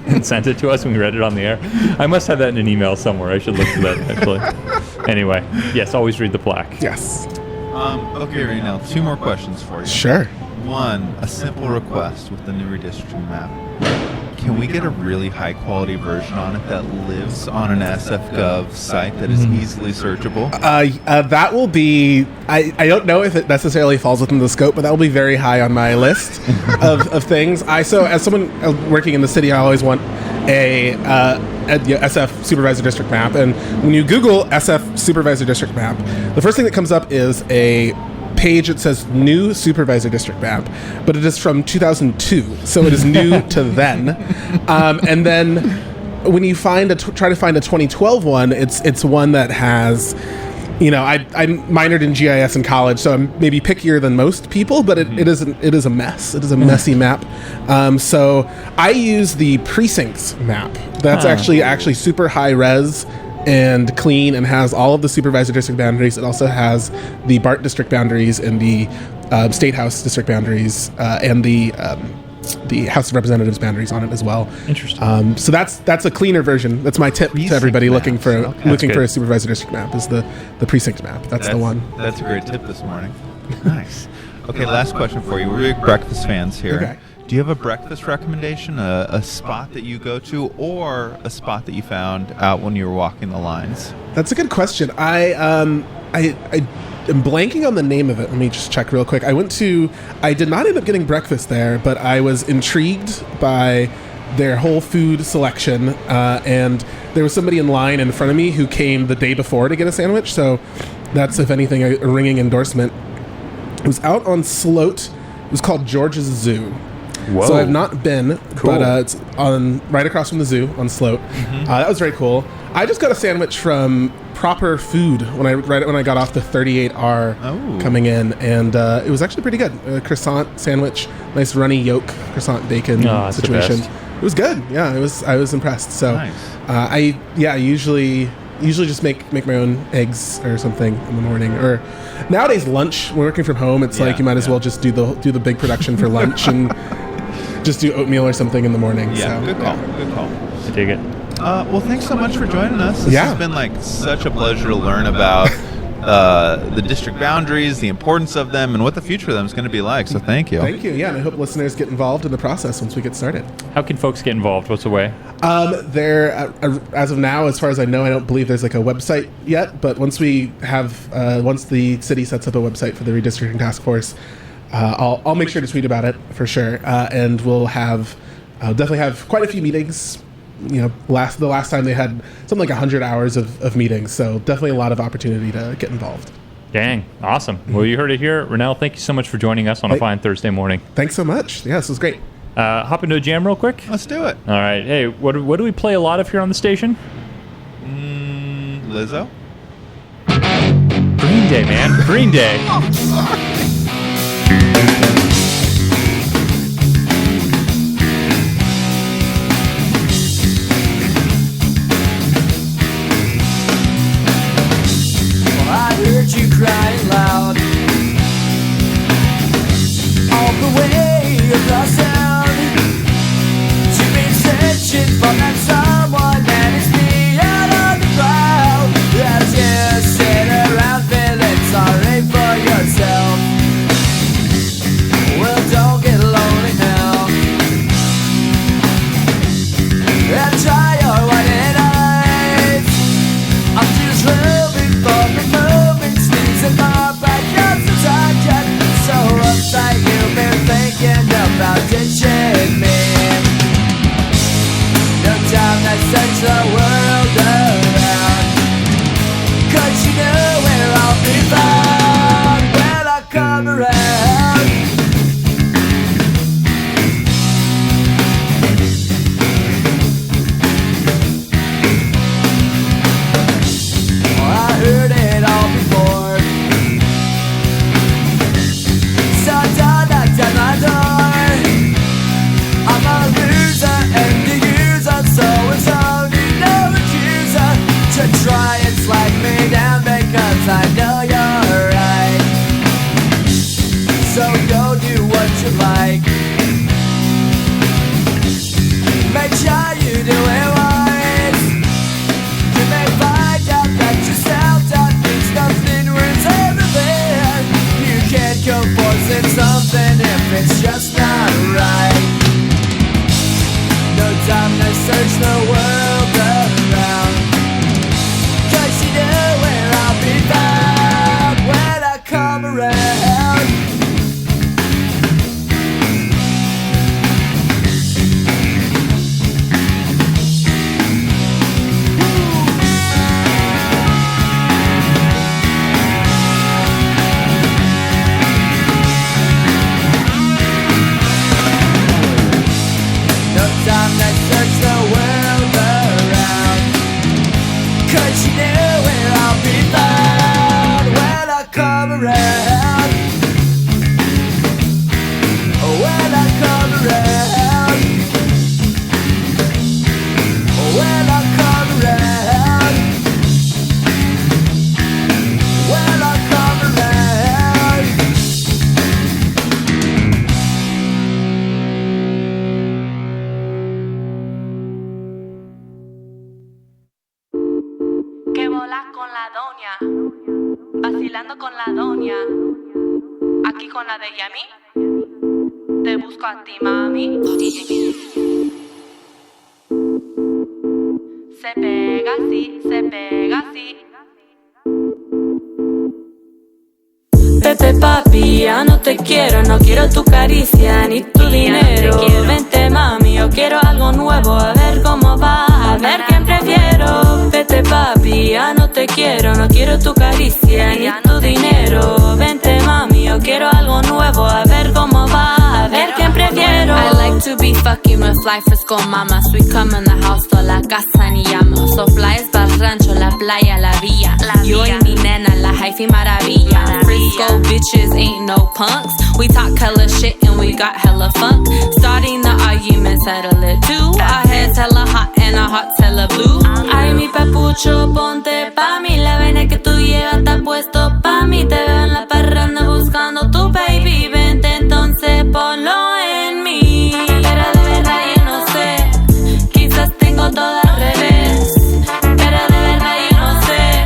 and sent it to us and we read it on the air. I must have that in an email somewhere. I should look for that, actually. Anyway, yes, always read the plaque. Yes. Okay, Renell, 2 more questions for you. Sure. 1, a simple request with the new redistricting map. Can we get a really high-quality version on it that lives on an SFGov site that is easily searchable? That will be... I don't know if it necessarily falls within the scope, but that will be very high on my list of things. So as someone working in the city, I always want a SF Supervisor District map. And when you Google SF Supervisor District map, the first thing that comes up is a page that says new supervisor district map, but it is from 2002, so it is new to then. And then when you try to find a 2012 one, it's one that has, I minored in GIS in college, so I'm maybe pickier than most people, but it is a mess. It is a messy map. So I use the precincts map. That's actually super high res and clean, and has all of the supervisor district boundaries. It also has the BART district boundaries and the State House district boundaries and the House of Representatives boundaries on it as well. Interesting. So that's a cleaner version. That's my tip to everybody looking for a supervisor district map, is the precinct map. That's the one. That's a great tip this morning. Nice. Okay, last question for you. We're big breakfast fans here. Okay. Do you have a breakfast recommendation, a spot that you go to, or a spot that you found out when you were walking the lines? That's a good question. I am blanking on the name of it. Let me just check real quick. I did not end up getting breakfast there, but I was intrigued by their whole food selection, and there was somebody in line in front of me who came the day before to get a sandwich, so that's, if anything, a ringing endorsement. It was out on Sloat. It was called George's Zoo. Whoa. So I've not been, cool. But it's right across from the zoo on Sloat. That was very cool. I just got a sandwich from Proper Food when I got off the 38R coming in, and it was actually pretty good. A croissant sandwich, nice runny yolk croissant bacon situation. It was good. Yeah, I was impressed. So nice. I usually just make my own eggs or something in the morning, or nowadays lunch. When working from home, it's like you might as well just do the big production for lunch and just do oatmeal or something in the morning. Yeah, so, good call. Good call. I dig it. Well, thanks so much for joining us. This has been like such a pleasure to learn about the district boundaries, the importance of them, and what the future of them is going to be like. So thank you. Thank you. Yeah, and I hope listeners get involved in the process once we get started. How can folks get involved? What's the way? There, as of now, as far as I know, I don't believe there's like a website yet. But once we have, once the city sets up a website for the redistricting task force, I'll make sure to tweet about it for sure, and we'll definitely have quite a few meetings. The last time they had something like 100 hours of meetings, so definitely a lot of opportunity to get involved. Dang, awesome. Well, you heard it here. Renell, thank you so much for joining us on a fine Thursday morning. Thanks so much. Yeah, this was great. Hop into a jam real quick? Let's do it. All right. Hey, what do we play a lot of here on the station? Lizzo? Green Day, man. Green Day. You crying loud all the way across town. You've been searching for that someone, and it's me out on the doña, vacilando con la doña, aquí con la de Yami, te busco a ti, mami. Se pega así, se pega así. Vete papi, ya no te quiero, no quiero tu caricia ni tu dinero. Vente mami, yo quiero algo nuevo, a ver cómo va, a ver quién prefiero. Vete papi, ya no te quiero, no quiero tu caricia ni tu dinero. Vente mami, yo quiero algo nuevo, a ver cómo va, a ver quién prefiero. I like to be fucking with fly fresco mamas. We come in the house, toda la casa ni llamo. So fly es pa'l rancho, la playa, la villa. Yo y mi nena, la hyphy maravilla. Frisco bitches ain't no punks. We talk hella shit and we got hella funk. Starting the argument, settle it too. Our heads hella hot and our hearts hella blue. Ay, mi papucho, ponte pa' mí. La vaina que tú llevas está puesto pa' mí. Te veo en la parranda buscando tu baby. Vente entonces, ponlo en mí. Pero de verdad yo no sé, quizás tengo todo al revés. Pero de verdad yo no sé,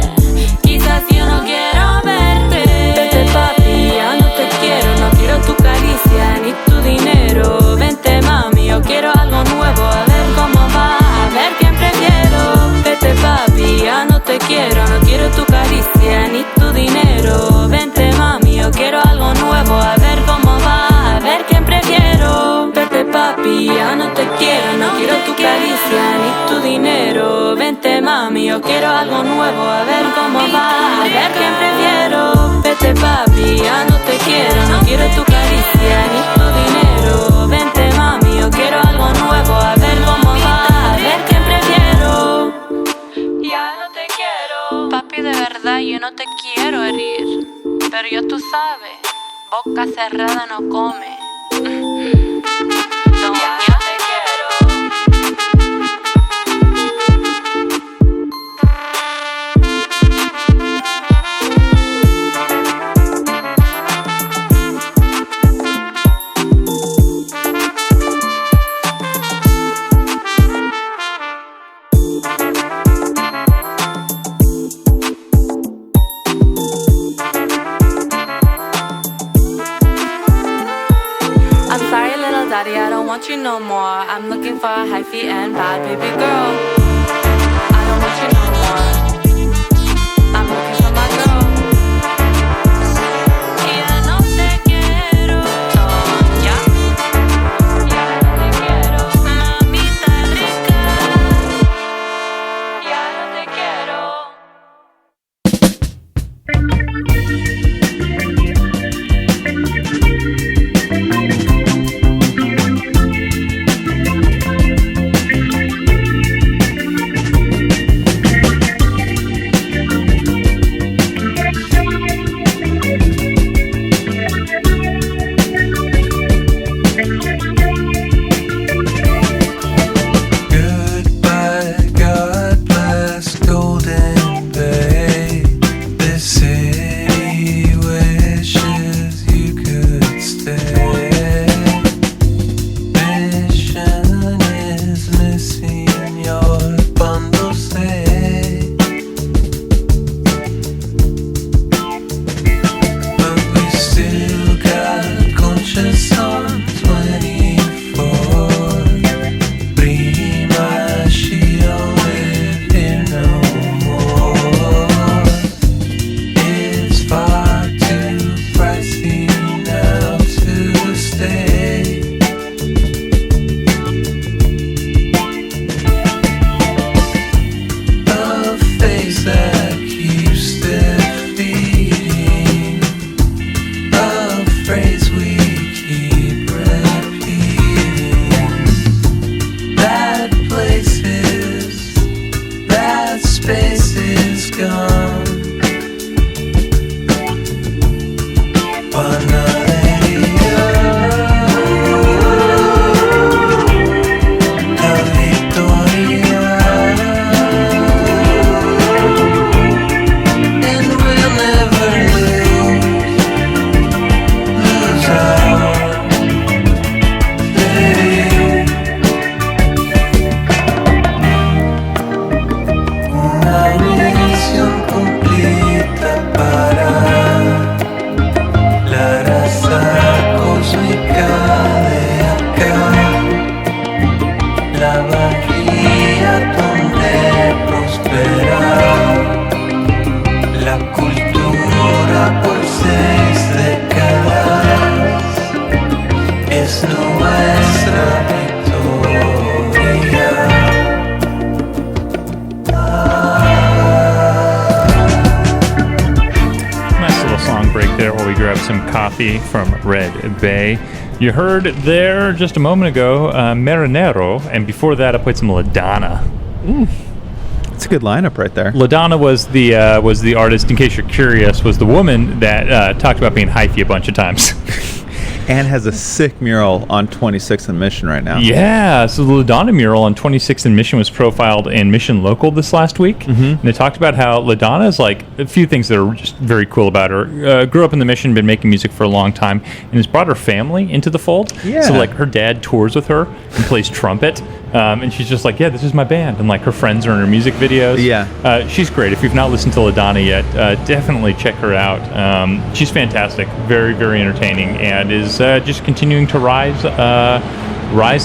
quizás yo no quiero verte. Vete papi, ya no te quiero, no quiero tu caricia ni tu dinero. Vente mami, yo quiero algo nuevo, a ver cómo va, a ver quién prefiero. Vete papi, ya no te quiero, no quiero tu caricia ni tu dinero. Vente mami, yo quiero algo nuevo, a ver cómo va, a ver quién prefiero. Vete papi, ya no te quiero, no quiero tu caricia ni tu dinero. Vente mami, yo quiero algo nuevo, a ver cómo va, a ver quién prefiero. Vete papi, ya no te quiero, no quiero tu caricia ni tu dinero. Vente mami, yo quiero algo nuevo, a ver cómo va, a ver quién prefiero. Ya no te quiero. Papi, de verdad yo no te quiero herir, pero yo tú sabes, boca cerrada no come. Doña te quiero. Daddy, I don't want you no more. I'm looking for a hyphy and bad baby girl. I don't want you no more. I'm looking for my girl. Ya no te quiero. Ya. Ya no te quiero. Mamita rica. Ya no te quiero. la bahía donde prospera la cultura por 6 décadas es nuestra victoria. Nice little song break there while we grab some coffee from Red Bay. You heard there just a moment ago Marinero, and before that I played some LaDonna. It's a good lineup right there. LaDonna was the artist, in case you're curious, was the woman that talked about being hyphy a bunch of times. And has a sick mural on 26th and Mission right now. Yeah, so the LaDonna mural on 26th and Mission was profiled in Mission Local this last week. And they talked about how LaDonna is like a few things that are just very cool about her. Grew up in the Mission, been making music for a long time, and has brought her family into the fold. Yeah. So like her dad tours with her and plays trumpet. And she's just like, yeah, this is my band. And like her friends are in her music videos. Yeah. She's great. If you've not listened to LaDonna yet, definitely check her out. She's fantastic. Very, very entertaining. And is just continuing to rise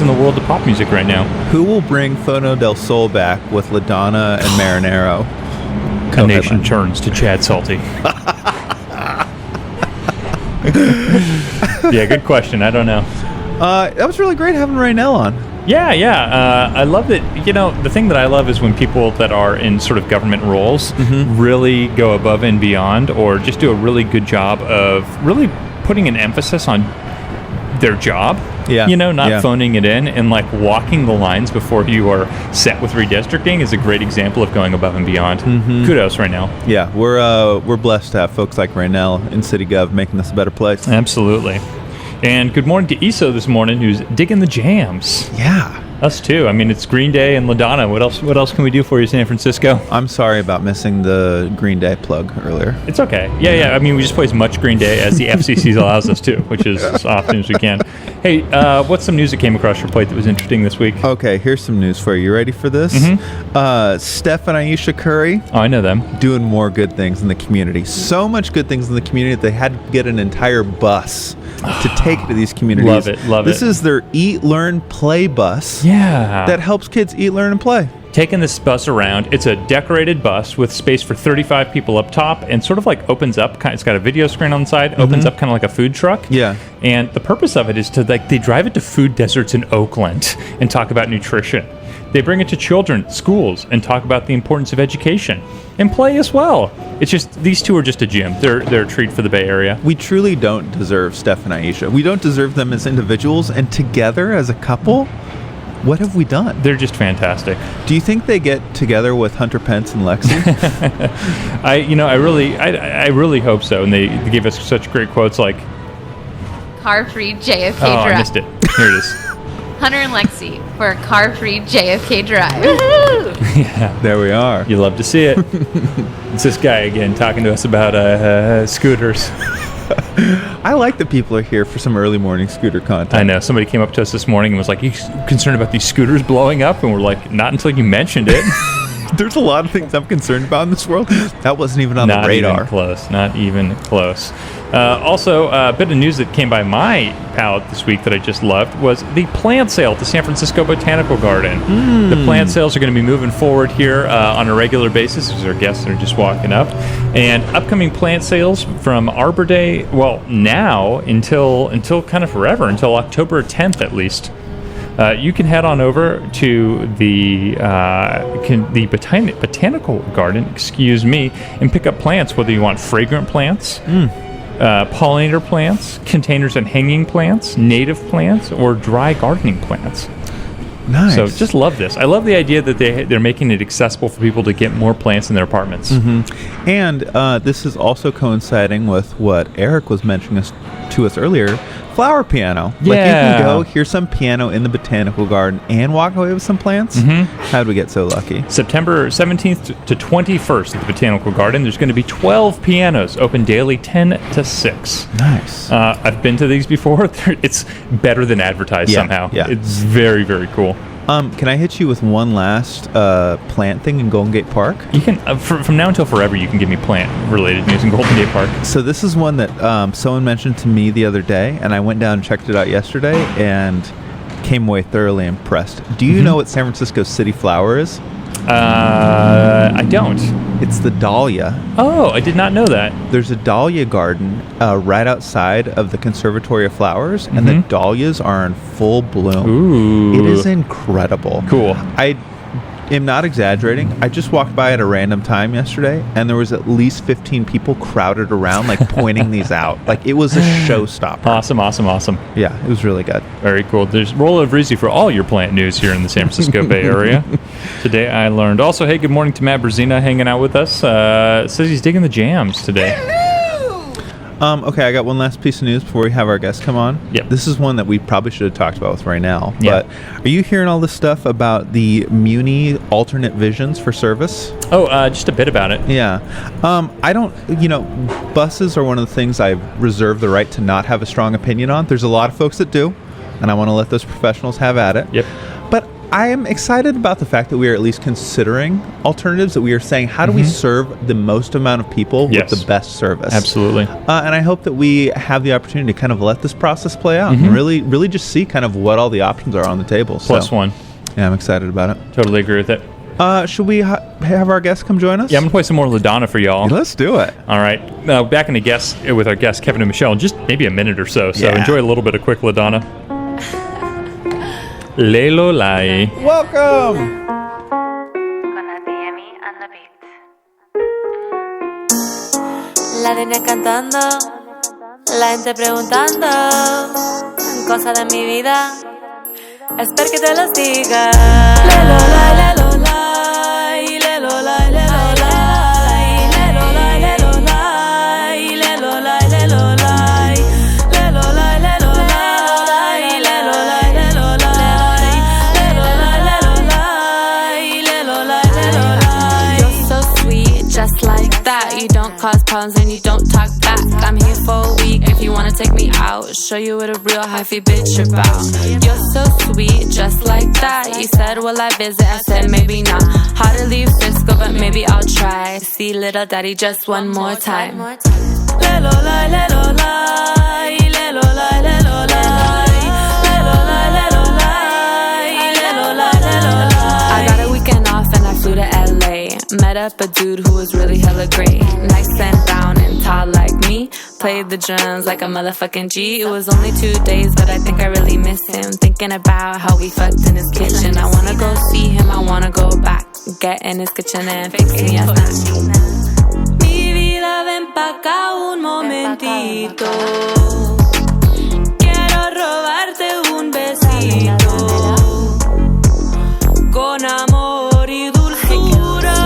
in the world of pop music right now. Who will bring Fono del Sol back with LaDonna and Marinero? A nation turns to Chad Salty. Yeah, good question. I don't know. That was really great having Raynell on. Yeah. I love that. You know, the thing that I love is when people that are in sort of government roles really go above and beyond, or just do a really good job of really putting an emphasis on their job. Yeah. You know, not phoning it in, and like walking the lines before you are set with redistricting is a great example of going above and beyond. Kudos right now. Yeah, we're blessed to have folks like Raynell in City Gov making this a better place. Absolutely. And good morning to Iso this morning, who's digging the jams. Yeah. Us too. I mean, it's Green Day and LaDonna. What else can we do for you, San Francisco? I'm sorry about missing the Green Day plug earlier. It's okay. Yeah. I mean, we just play as much Green Day as the FCC allows us to, which is as often as we can. Hey, what's some news that came across your plate that was interesting this week? Okay, here's some news for you. You ready for this? Steph and Aisha Curry. Oh, I know them. Doing more good things in the community. So much good things in the community that they had to get an entire bus to take to these communities. Love it. This is their Eat, Learn, Play bus. Yeah. That helps kids eat, learn, and play. Taking this bus around, it's a decorated bus with space for 35 people up top, and sort of like opens up. It's got a video screen on the side, opens up kind of like a food truck. Yeah. And the purpose of it is to they drive it to food deserts in Oakland and talk about nutrition. They bring it to children, schools, and talk about the importance of education and play as well. It's just, these two are just a gem. They're a treat for the Bay Area. We truly don't deserve Steph and Aisha. We don't deserve them as individuals, and together as a couple, what have we done? They're just fantastic. Do you think they get together with Hunter Pence and Lexi? I really hope so. And they gave us such great quotes like, car-free JFK oh, drive. I missed it. Here it is. Hunter and Lexi for a car-free JFK drive. Yeah, there we are. You love to see it. It's this guy again talking to us about scooters. I like that people are here for some early morning scooter content. I know. Somebody came up to us this morning and was like, "You concerned about these scooters blowing up?" And we're like, "Not until you mentioned it." There's a lot of things I'm concerned about in this world. That wasn't even on the radar. Not even close. Also, a bit of news that came by my palette this week that I just loved was the plant sale at the San Francisco Botanical Garden. The plant sales are going to be moving forward here on a regular basis as our guests are just walking up. And upcoming plant sales from Arbor Day, well, now until kind of forever, until October 10th at least. You can head on over to the botanical garden, and pick up plants, whether you want fragrant plants, pollinator plants, containers and hanging plants, native plants, or dry gardening plants. Nice. So just love this. I love the idea that they're making it accessible for people to get more plants in their apartments. And this is also coinciding with what Eric was mentioning to us earlier. Flower piano. Yeah. Like you can go hear some piano in the botanical garden and walk away with some plants. How did we get so lucky? September 17th to 21st at the Botanical Garden. There's going to be 12 pianos open daily 10 to 6. Nice. I've been to these before. It's better than advertised somehow. Yeah. It's very, very cool. Can I hit you with one last plant thing in Golden Gate Park? You can from now until forever. You can give me plant-related news in Golden Gate Park. So this is one that someone mentioned to me the other day, and I went down and checked it out yesterday, and came away thoroughly impressed. Do you know what San Francisco's city flower is? I don't. It's the dahlia. Oh, I did not know that. There's a dahlia garden right outside of the Conservatory of Flowers, and the dahlias are in full bloom. Ooh. It is incredible. Cool. I am not exaggerating. I just walked by at a random time yesterday, and there was at least 15 people crowded around, like pointing these out. Like, it was a showstopper. Awesome. Yeah, it was really good. Very cool. There's Roll of Rizzi for all your plant news here in the San Francisco Bay Area. Today I learned. Also, hey, good morning to Matt Brzezina hanging out with us. Says he's digging the jams today. Okay, I got one last piece of news before we have our guest come on. Yep. This is one that we probably should have talked about with Raynell. Yep. But are you hearing all this stuff about the Muni alternate visions for service? Oh, just a bit about it. Yeah. I don't, buses are one of the things I reserve the right to not have a strong opinion on. There's a lot of folks that do, and I want to let those professionals have at it. Yep. But I am excited about the fact that we are at least considering alternatives, that we are saying, how do we serve the most amount of people with the best service? Absolutely. And I hope that we have the opportunity to kind of let this process play out and really just see kind of what all the options are on the table. Plus one. Yeah, I'm excited about it. Totally agree with it. Should we have our guest come join us? Yeah, I'm going to play some more LaDonna for y'all. Let's do it. All right. Back with our guests, Kevin and Michelle, in just maybe a minute or so. So enjoy a little bit of quick LaDonna. Lelo Lai. Welcome. La niña cantando, la gente preguntando, cosas de mi vida, espero que te los diga. Lelo Lai, Lelo Lai, Lelo Lai, Lelo Lai, Lelo Lai, Lelo Lai, Lelo Lai, Lelo Lai, Lelo Lai, Lelo Lai, Lelo Lai, Lelo Lai, Lelo Lai, Lelo Lai, Lelo Lai. You're so sweet, just like that. You don't cause problems and you don't talk back. I'm here for a week if you wanna take me out. Show you what a real hyphy bitch about. You're so sweet, just like that. You said, will I visit? I said, maybe not. Hard to leave Frisco, but maybe I'll try. See little daddy just one more time. Lelo Lai, Lelo Lai, Lelo Lai, Lelo Lai, Lelo Lai, Lelo Lai, Lelo Lai, Lelo Lai. I got a weekend off and I flew to LA. Met up a dude who was really hella great. Nice and brown and tall like me. Played the drums like a motherfucking G. It was only 2 days, but I think I really miss him. Thinking about how we fucked in his kitchen. I wanna go see him, I wanna go back. Get in his kitchen and fix me a snack. Mi vida, ven pa' acá un momentito. Quiero robarte un besito. Con amor y dulzura.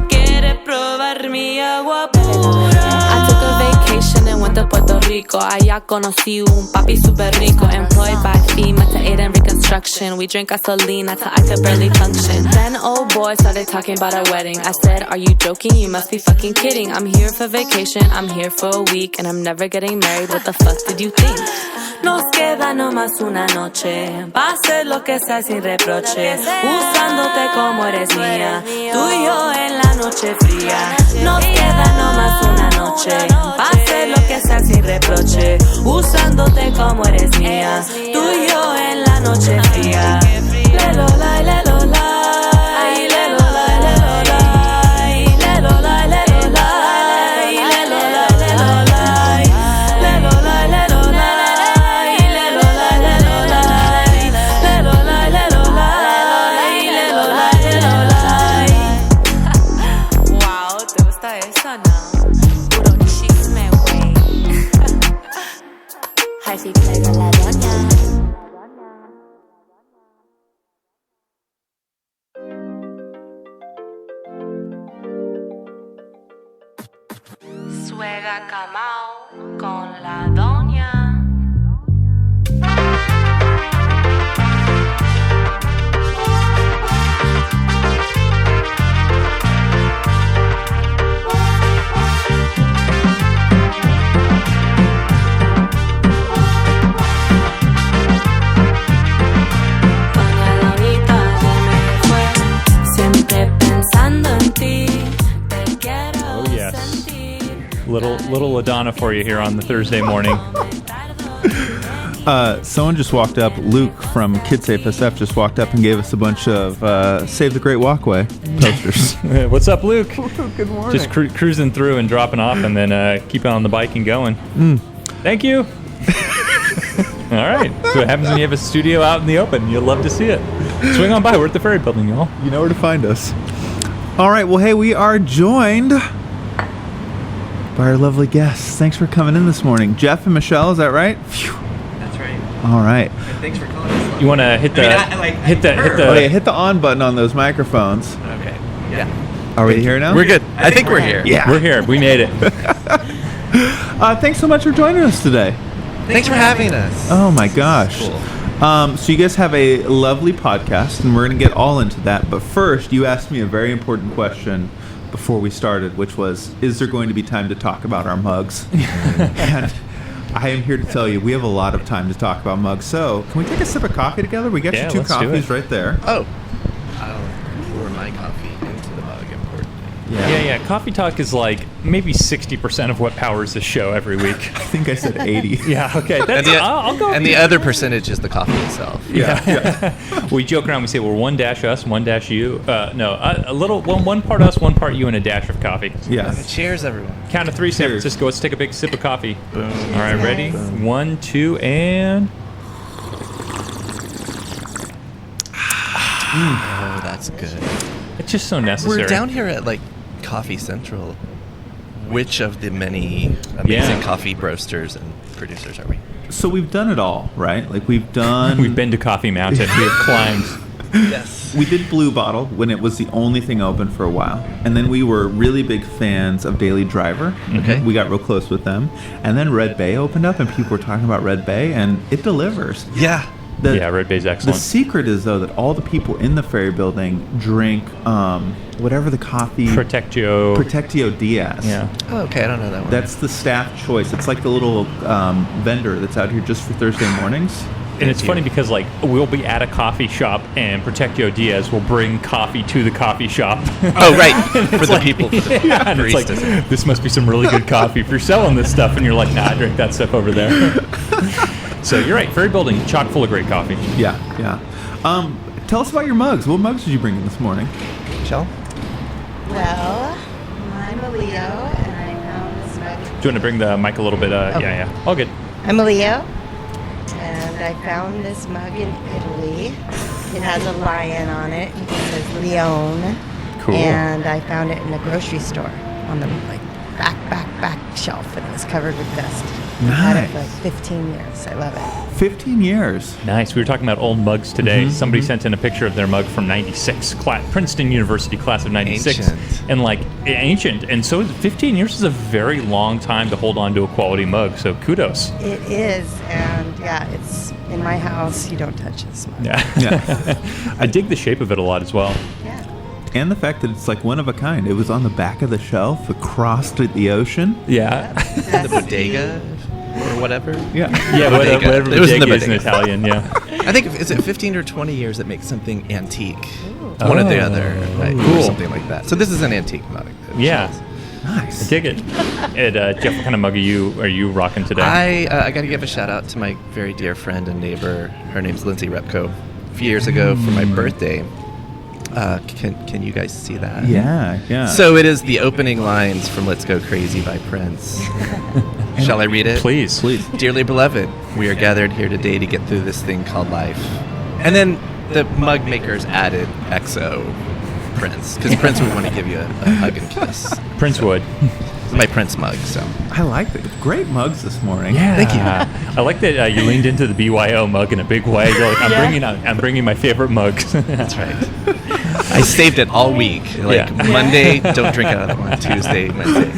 Quiere probar mi agua pura. I took a vacation and went to Puerto Rico. Allá conocí un papi super rico. Employed by FEMA to aid in reconstruction. We drank gasolina till I could barely function. Then old boy started talking about our wedding. I said, are you joking? You must be fucking kidding. I'm here for vacation, I'm here for a week, and I'm never getting married. What the fuck did you think? Nos queda nomás una noche, va a ser lo que sea sin reproche, usándote como eres mía, tú y yo en la noche fría. Nos queda nomás una noche, va a ser lo que sea sin reproche, usándote como eres mía, tú y yo en la noche fría. Lelo Lai, Lelo Lai, Lelo Lai, Lelo Lai, Lelo Lai, Lelo Lai, Lelo Lai, Lelo Lai, Lelo Lai, Lelo Lai, Lelo Lai, Lelo Lai, Lelo Lai, Lelo Lai, Lelo Lai, Lelo Lai. Wow, ¿te gusta esa, no? Puro chisme, güey. Hyphy play con la doña. Suega Camao con la doña. Doña Laurita se me fue, siempre pensando en ti. Te quiero sentir. Little LaDonna for you here on the Thursday morning. Someone just walked up. Luke from KidSafe SF just walked up and gave us a bunch of Save the Great Walkway posters. What's up, Luke? Good morning. Just cruising through and dropping off and then keeping on the bike and going. Thank you. All right. So what happens when you have a studio out in the open? You'll love to see it. Swing on by. We're at the Ferry Building, y'all. You know where to find us. All right. Well, hey, we are joined by our lovely guests. Thanks for coming in this morning. Jeff and Michelle, is that right? Phew. That's right. All right. And thanks for calling us. You want to hit the hit the on button on those microphones. Okay. Yeah. Are we here now? We're good. I think we're here. Yeah. We're here. We made it. Thanks so much for joining us today. Thanks for having us. Oh my gosh. Cool. So you guys have a lovely podcast, and we're going to get all into that. But first, you asked me a very important question before we started, which was, is there going to be time to talk about our mugs? And I am here to tell you, we have a lot of time to talk about mugs. So can we take a sip of coffee together? We got you 2 coffees right there. Oh. I'll pour my coffee into the mug, importantly. Yeah. Coffee talk is like maybe 60% of what powers the show every week. I think I said 80. Yeah, okay. I'll go. And the other percentage is the coffee itself. Yeah. We joke around. We say we're 1 dash us, 1 dash you. A little one part us, 1 part you, and a dash of coffee. Yeah. Cheers, everyone. Count of 3, San Francisco. Let's take a big sip of coffee. Boom. All right, ready? 1, 2, and. Oh, that's good. It's just so necessary. We're down here at Coffee Central. Which of the many amazing coffee roasters and producers are we? So we've done it all, right? We've been to Coffee Mountain. We have climbed. Yes. We did Blue Bottle when it was the only thing open for a while. And then we were really big fans of Daily Driver. Okay. We got real close with them. And then Red Bay opened up, and people were talking about Red Bay, and it delivers. Yeah. Red Bay's excellent. The secret is, though, that all the people in the Ferry Building drink whatever the coffee... Protectio Diaz. Yeah. Oh, okay. I don't know that one. That's the staff choice. It's like the little vendor that's out here just for Thursday mornings. And it's funny because, we'll be at a coffee shop and Protectio Diaz will bring coffee to the coffee shop. Oh, right. For the people. For the and it's like, this must be some really good coffee if you're selling this stuff. And you're like, nah, I drink that stuff over there. So you're right. Ferry Building, chock full of great coffee. Yeah. Tell us about your mugs. What mugs did you bring in this morning? Michelle? Well, I'm a Leo, and I found this mug. Do you want to bring the mic a little bit? Yeah. All good. I'm a Leo, and I found this mug in Italy. It has a lion on it. It says Leone. Cool. And I found it in a grocery store on the back shelf, and it was covered with dust. I've had it for 15 years. I love it. 15 years. Nice. We were talking about old mugs today. Somebody sent in a picture of their mug from 96, Princeton University class of 96. Ancient. And ancient. And so 15 years is a very long time to hold on to a quality mug. So kudos. It is, and it's in my house. You don't touch this mug. Yeah. I dig the shape of it a lot as well. Yeah. And the fact that it's one of a kind. It was on the back of the shelf across the ocean. Yeah. The bodega or whatever. Yeah, whatever it was in the bodega is in bodega. Italian, yeah. I think, is it 15 or 20 years that makes something antique? One or the other. Cool. Or something like that. So this is an antique mug. Yeah. Nice. I dig it. And, Jeff, what kind of mug are you rocking today? I got to give a shout out to my very dear friend and neighbor. Her name's Lindsay Repko. A few years ago for my birthday. Can you guys see that? Yeah. So it is the opening lines from Let's Go Crazy by Prince. Shall I read it? Please. Dearly beloved, we are gathered here today to get through this thing called life. And then the mug makers added XO Prince, because Prince would want to give you a hug and kiss. Prince would. It's my Prince mug, so. I like it. Great mugs this morning. Yeah. Thank you. I like that you leaned into the BYO mug in a big way. You're like, I'm bringing my favorite mugs. That's right. I saved it all week. Monday, don't drink out of that one. Tuesday, Wednesday.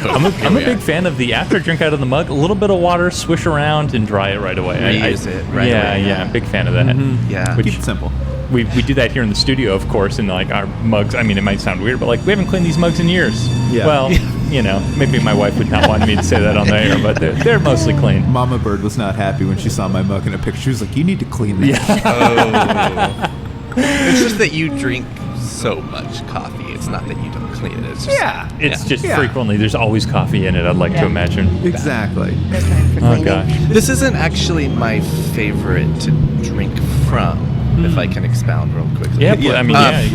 I'm a big fan of the after drink out of the mug, a little bit of water, swish around, and dry it right away. Reuse it right away. Yeah, big fan of that. Yeah. Keep it simple. We do that here in the studio, of course, and our mugs. I mean, it might sound weird, but we haven't cleaned these mugs in years. Yeah. Well, maybe my wife would not want me to say that on the air, but they're mostly clean. Mama Bird was not happy when she saw my mug in a picture. She was like, "You need to clean that." It's just that you drink so much coffee. It's not that you don't clean it. It's just, it's just frequently there's always coffee in it. I'd like to imagine. Exactly. Oh gosh. This isn't actually my favorite to drink from. If I can expound real quickly.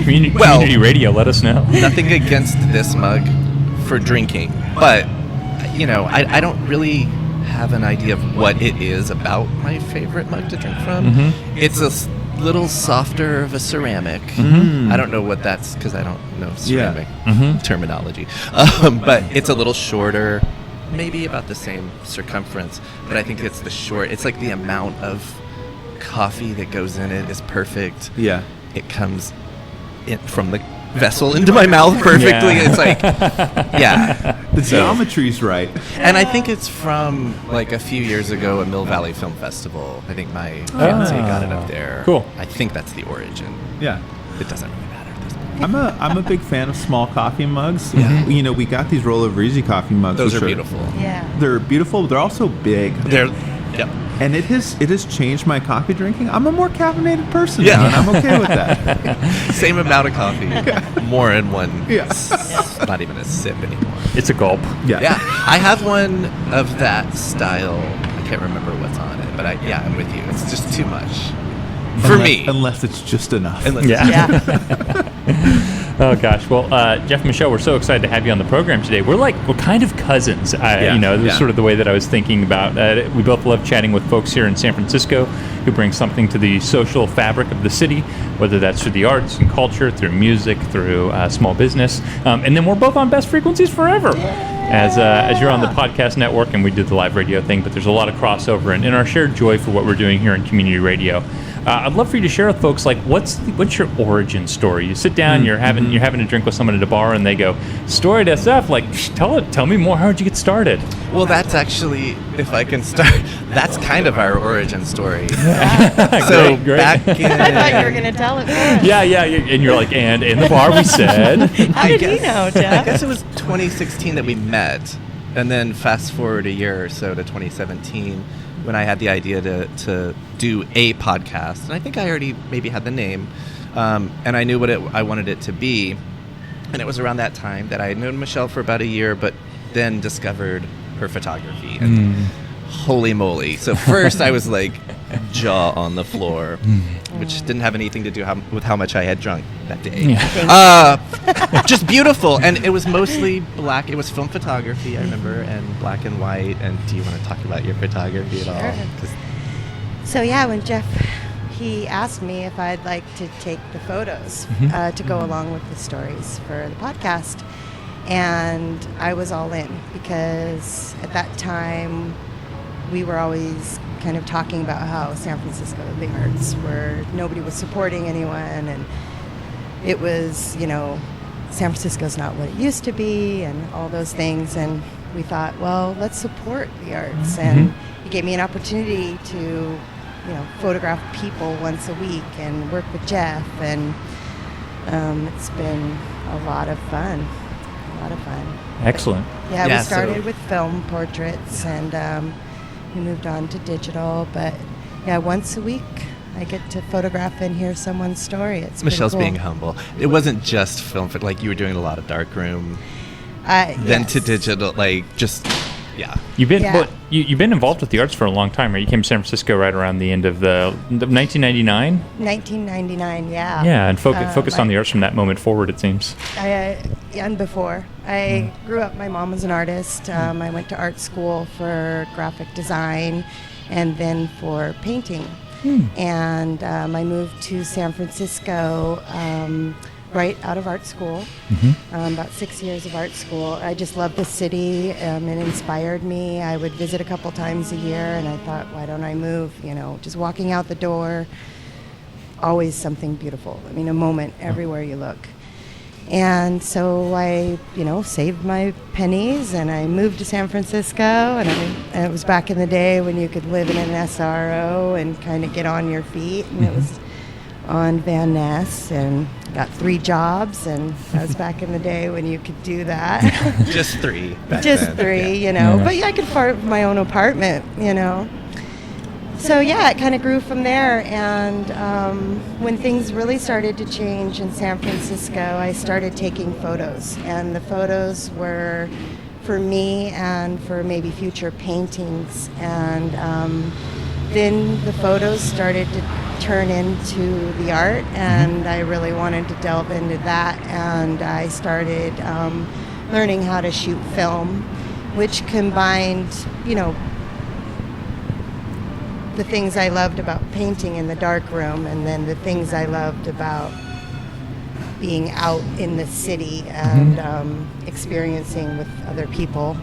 Community radio, let us know. Nothing against this mug for drinking, but, I don't really have an idea of what it is about my favorite mug to drink from. Mm-hmm. It's a little softer of a ceramic. Mm-hmm. I don't know what that's, because I don't know ceramic terminology. But it's a little shorter, maybe about the same circumference, but I think it's like the amount of coffee that goes in it is perfect. Yeah. It comes in from the vessel into my mouth perfectly. Yeah. It's like, the geometry's right. And I think it's from like a few years ago, a Mill Valley Film Festival. I think my fiance got it up there. Cool. I think that's the origin. Yeah. It doesn't really matter at this point. I'm a big fan of small coffee mugs. Yeah. We got these Rollover Easy coffee mugs. Those are beautiful. Yeah. They're beautiful. But they're also big. Yep. And it has changed my coffee drinking. I'm a more caffeinated person now, and I'm okay with that. Same amount of coffee, more in one. Yeah. Not even a sip anymore. It's a gulp. Yeah. I have one of that style. I can't remember what's on it, but I'm with you. It's just too much for me. Unless it's just enough. Oh gosh. Well, Jeff and Michelle, we're so excited to have you on the program today. We're kind of cousins. This is sort of the way that I was thinking about. We both love chatting with folks here in San Francisco who bring something to the social fabric of the city, whether that's through the arts and culture, through music, through small business, and then we're both on Best Frequencies Forever. As you're on the podcast network, and we did the live radio thing, but there's a lot of crossover and in our shared joy for what we're doing here in community radio. I'd love for you to share with folks, what's your origin story? You sit down, you're having a drink with someone at a bar, and they go, "Story at SF." Tell me more. How did you get started? Well, that's actually, if I can start, that's kind of our origin story. So great. Back in, I thought you were going to tell it first. Yeah, and you're like, and in the bar we said. How did he know, Jeff? I guess it was 2016 that we met, and then fast forward a year or so to 2017. When I had the idea to do a podcast, and I think I already maybe had the name, and I knew what I wanted it to be, and it was around that time that I had known Michelle for about a year, but then discovered her photography, and holy moly! So first I was like jaw on the floor, which didn't have anything to do with how much I had drunk that day. Yeah. Just beautiful, and it was mostly black. It was film photography, I remember, and black and white. And do you want to talk about your photography at all? So when Jeff, he asked me if I'd like to take the photos to go along with the stories for the podcast, and I was all in, because at that time we were always kind of talking about how San Francisco, the arts were, nobody was supporting anyone, and it was, San Francisco's not what it used to be, and all those things, and we thought, well, let's support the arts, and he gave me an opportunity to, photograph people once a week and work with Jeff, and it's been a lot of fun. Excellent. We started with film portraits, and we moved on to digital, but once a week I get to photograph and hear someone's story. It's Michelle's cool. being humble. It wasn't just film, you were doing a lot of darkroom, then to digital, You've been involved with the arts for a long time, right? You came to San Francisco right around the end of the 1999. 1999, yeah. Yeah, and focused on the arts from that moment forward, it seems. And before. I grew up, my mom was an artist. I went to art school for graphic design and then for painting. And I moved to San Francisco right out of art school, about 6 years of art school. I just loved the city. It inspired me. I would visit a couple times a year, and I thought, why don't I move? Just walking out the door, always something beautiful. A moment everywhere you look. And so I, saved my pennies, and I moved to San Francisco, and it was back in the day when you could live in an SRO and kind of get on your feet, and it was on Van Ness, and got 3 jobs, and that was back in the day when you could do that. Just 3. Just then. 3, But I could afford my own apartment, So yeah, it kind of grew from there, and when things really started to change in San Francisco, I started taking photos, and the photos were for me and for maybe future paintings, and then the photos started to turn into the art, and I really wanted to delve into that, and I started learning how to shoot film, which combined, the things I loved about painting in the darkroom, and then the things I loved about being out in the city and experiencing with other people.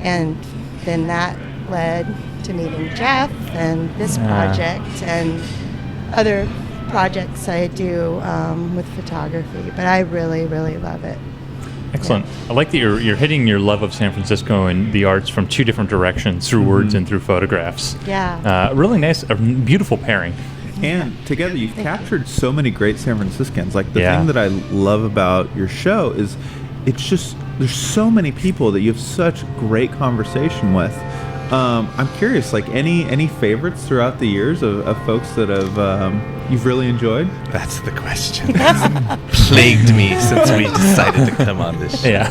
And then that led to meeting Jeff and this project and other projects I do with photography. But I really, really love it. Excellent. Yeah. I like that you're hitting your love of San Francisco and the arts from two different directions, through words and through photographs. Yeah. Really nice, a beautiful pairing. And together you've captured so many great San Franciscans. Like the thing that I love about your show is it's just, there's so many people that you have such great conversation with. I'm curious, like any favorites throughout the years of folks that have you've really enjoyed? That's the question. That's plagued me since we decided to come on this show.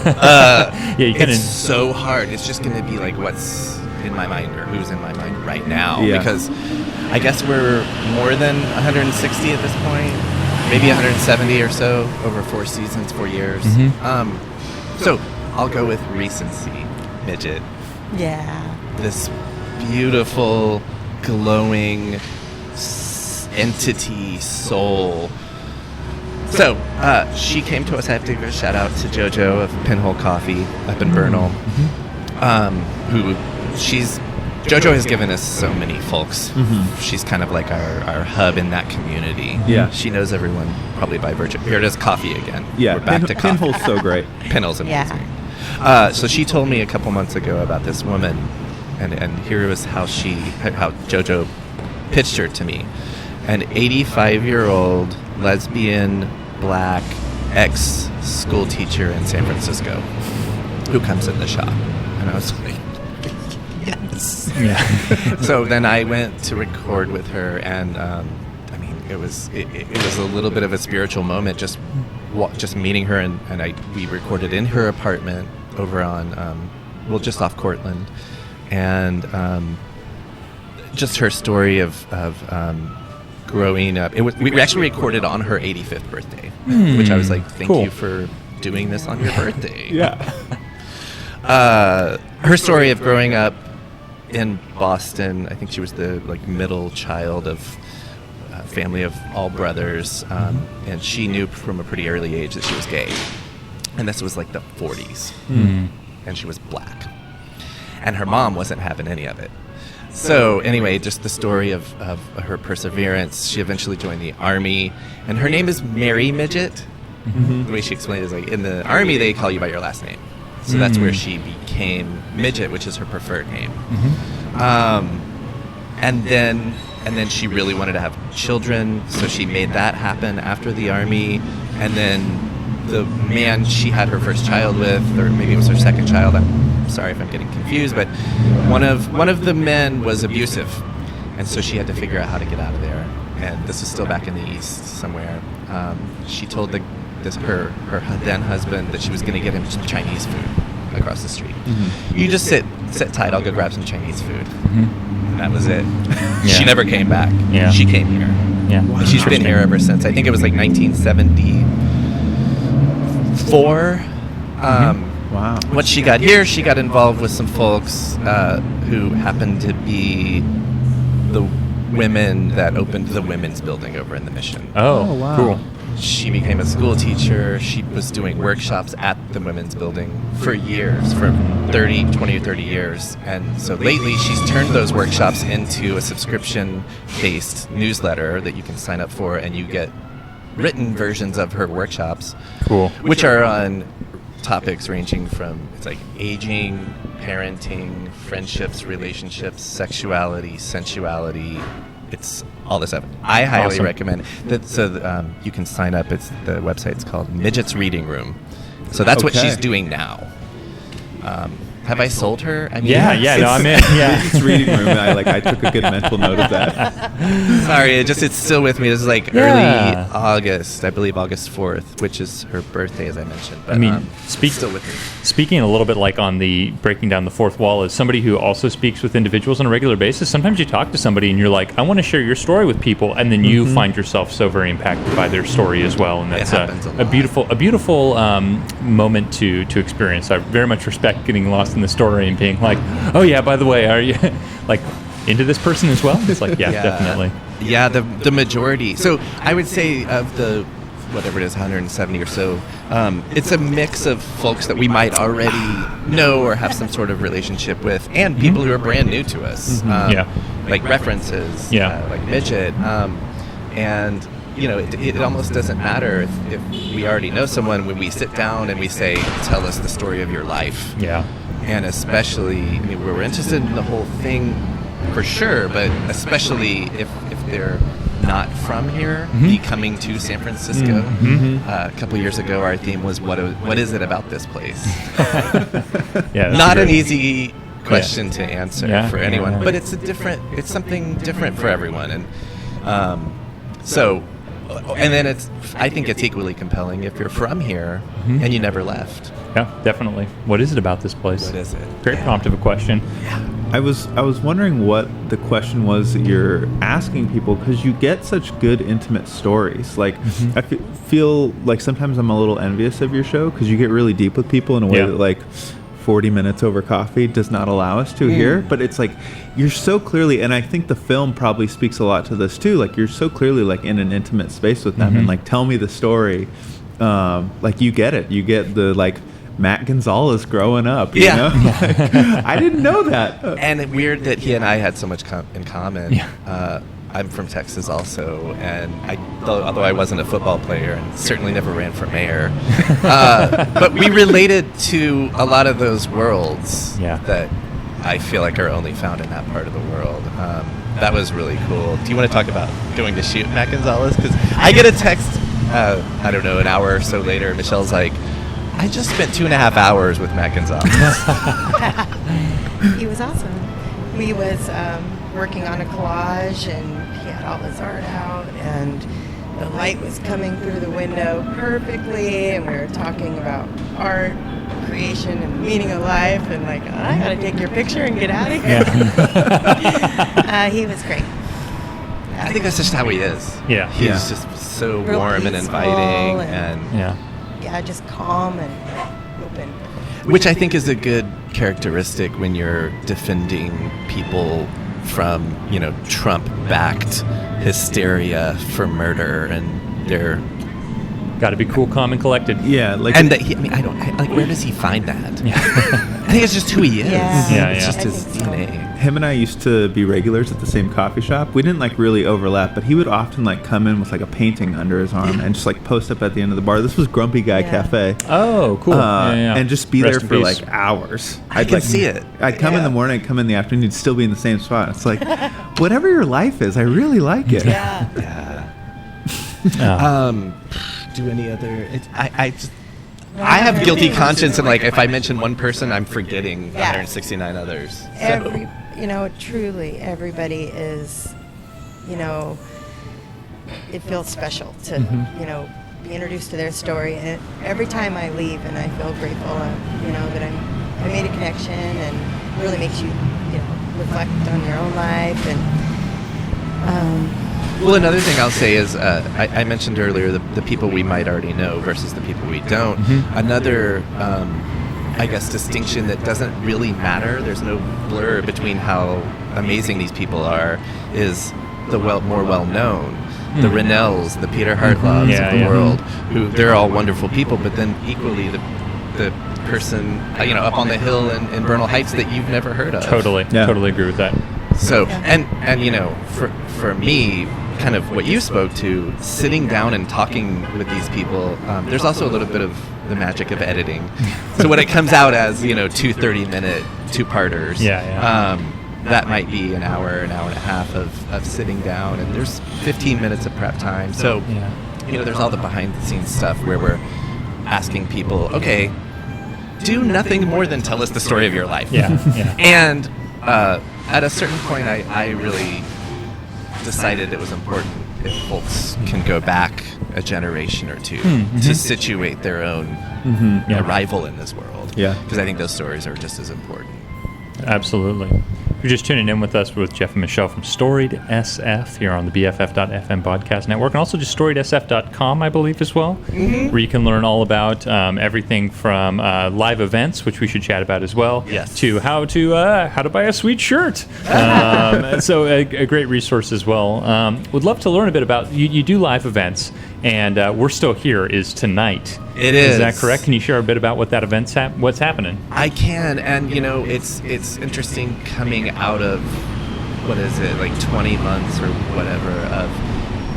It's so hard. It's just going to be like what's in my mind or who's in my mind right now. Because I guess we're more than 160 at this point, maybe 170 or so over 4 seasons, 4 years. So I'll go with recency, Midget. Yeah. This beautiful, glowing entity, soul. So, she came to us. I have to give a shout out to JoJo of Pinhole Coffee up in Vernal. JoJo has given us so many folks. She's kind of like our hub in that community. Yeah. She knows everyone probably by virtue. Here it is, coffee again. Yeah. We're back to coffee. Pinhole's so great. Pinhole's amazing. So she told me a couple months ago about this woman, and here was how JoJo pitched her to me. An 85-year-old lesbian, black, ex-school teacher in San Francisco who comes in the shop. And I was like, yes. Yeah. So then I went to record with her, and it was a little bit of a spiritual moment, just meeting her, and we recorded in her apartment over on just off Cortland, and just her story of growing up. We actually recorded on her 85th birthday, which I was like, thank you for doing this on your birthday. Her story of growing up in Boston. I think she was the middle child of a family of all brothers, and she knew from a pretty early age that she was gay, and this was like the 40s, and she was black, and her mom wasn't having any of it. So anyway, just the story of her perseverance. She eventually joined the Army, and her name is Mary Midget. The way she explained it is like, in the Army they call you by your last name. So that's where she became Midget, which is her preferred name. And then she really wanted to have children, so she made that happen after the Army. And then the man she had her first child with, or maybe it was her second child, I'm sorry if I'm getting confused, but one of the men was abusive, and so she had to figure out how to get out of there. And this is still back in the East somewhere. She told her then husband that she was going to get him some Chinese food across the street. You just sit tight, I'll go grab some Chinese food. And that was it. She never came back. She came here. Wow. She's been here ever since. I think it was like 1974. Wow. Once she got here, she got involved with some folks who happened to be the women that opened the women's building over in the Mission. Oh, wow. Cool. She became a school teacher. She was doing workshops at the women's building for years, for 20 or 30 years. And so lately she's turned those workshops into a subscription-based newsletter that you can sign up for, and you get written versions of her workshops. Cool. Which are on topics ranging from, it's like aging, parenting, friendships, relationships, sexuality, sensuality. It's all this stuff. I highly recommend that. So you can sign up. The website's called Midget's Reading Room. So that's what she's doing now. Have I sold her? I mean, no, I'm in. Yeah, it's reading room. I took a good mental note of that. Sorry, it's still with me. This is like early August, I believe August 4th, which is her birthday, as I mentioned. But, still with me. Speaking a little bit like on the breaking down the fourth wall, as somebody who also speaks with individuals on a regular basis, sometimes you talk to somebody and you're like, I want to share your story with people, and then you find yourself so very impacted by their story as well, and that's a beautiful moment to experience. I very much respect getting lost in the story and being like, oh yeah, by the way, are you like into this person as well? It's like, yeah. Definitely. Yeah, the majority. So I would say of the whatever it is, 170 or so, it's a mix of folks that we might already know or have some sort of relationship with, and people who are brand new to us, like references, like Midget, and it almost doesn't matter if we already know someone when we sit down and we say, tell us the story of your life. Yeah. And especially, I mean, we're interested in the whole thing for sure, but especially if they're not from here, be coming to San Francisco. A couple years ago, our theme was, what is it about this place? Not an easy question to answer for anyone, but it's something different for everyone. And and then I think it's equally compelling if you're from here and you never left. Yeah, definitely. What is it about this place? What is it? Very prompt of a question. I was wondering what the question was that you're asking people, because you get such good intimate stories. Like I feel like sometimes I'm a little envious of your show, because you get really deep with people in a way that like 40 minutes over coffee does not allow us to here. But it's like you're so clearly, and I think the film probably speaks a lot to this too, like you're so clearly like in an intimate space with them and like tell me the story. Like you get it. You get the like Matt Gonzalez growing up, you know? I didn't know that. And weird that he and I had so much in common. I'm from Texas also, and although I wasn't a football player and certainly never ran for mayor, but we related to a lot of those worlds that I feel like are only found in that part of the world. That was really cool. Do you want to talk about going to shoot Matt Gonzalez? Because I get a text, I don't know, an hour or so later, Michelle's like, I just spent 2.5 hours with Matt Gonzalez. He was awesome. We was working on a collage, and he had all his art out, and the light was coming through the window perfectly, and we were talking about art, creation, and the meaning of life, and like, I gotta take your picture and get out of here. He was great. I think that's just how he is. Yeah. He's just so real warm and inviting, and just calm and open. Which I think is a good characteristic when you're defending people from, Trump-backed hysteria for murder, and they're got to be cool, calm, and collected. Yeah, like, and where does he find that? I think it's just who he is. It's just his DNA. Him and I used to be regulars at the same coffee shop. We didn't really overlap, but he would often come in with a painting under his arm and just post up at the end of the bar. This was Grumpy Guy Cafe. Oh, cool. And just be there for hours. I can see it. I'd come in the morning, I'd come in the afternoon, you'd still be in the same spot. It's like, whatever your life is, I really like it. Do any other? I have guilty conscience, and if I mention one person, I'm forgetting 169 others. Truly, everybody is, it feels special to, be introduced to their story. And every time I leave, and I feel grateful, that I made a connection, and really makes you, reflect on your own life. And well, another thing I'll say is I mentioned earlier the people we might already know versus the people we don't. Another, I guess, distinction that doesn't really matter, there's no blur between how amazing these people are, is the more well-known. The Rennells, the Peter Hartlogs of the world, who they're all wonderful people, but then equally the person, up on the hill in Bernal Heights that you've never heard of. Totally agree with that. So, and for me, kind of what you spoke to, sitting down and talking with these people, there's also a little bit of the magic of editing. So when it comes out as, 2 30-minute two-parters, that might be an hour and a half of sitting down, and there's 15 minutes of prep time. So, there's all the behind-the-scenes stuff where we're asking people, okay, do nothing more than tell us the story of your life. Yeah. And at a certain point, I really decided it was important if folks can go back a generation or two to situate their own arrival in this world. Yeah. Because I think those stories are just as important. Absolutely. If you're just tuning in with us, with Jeff and Michelle from Storied SF here on the BFF.FM podcast network, and also just storiedsf.com, I believe, as well, where you can learn all about everything from live events, which we should chat about as well, to how to buy a sweet shirt. So a great resource as well. Would love to learn a bit about, you do live events, and We're Still Here is tonight. It is. Is that correct? Can you share a bit about what that event's what's happening? I can, and it's interesting coming out of, what is it, like 20 months or whatever of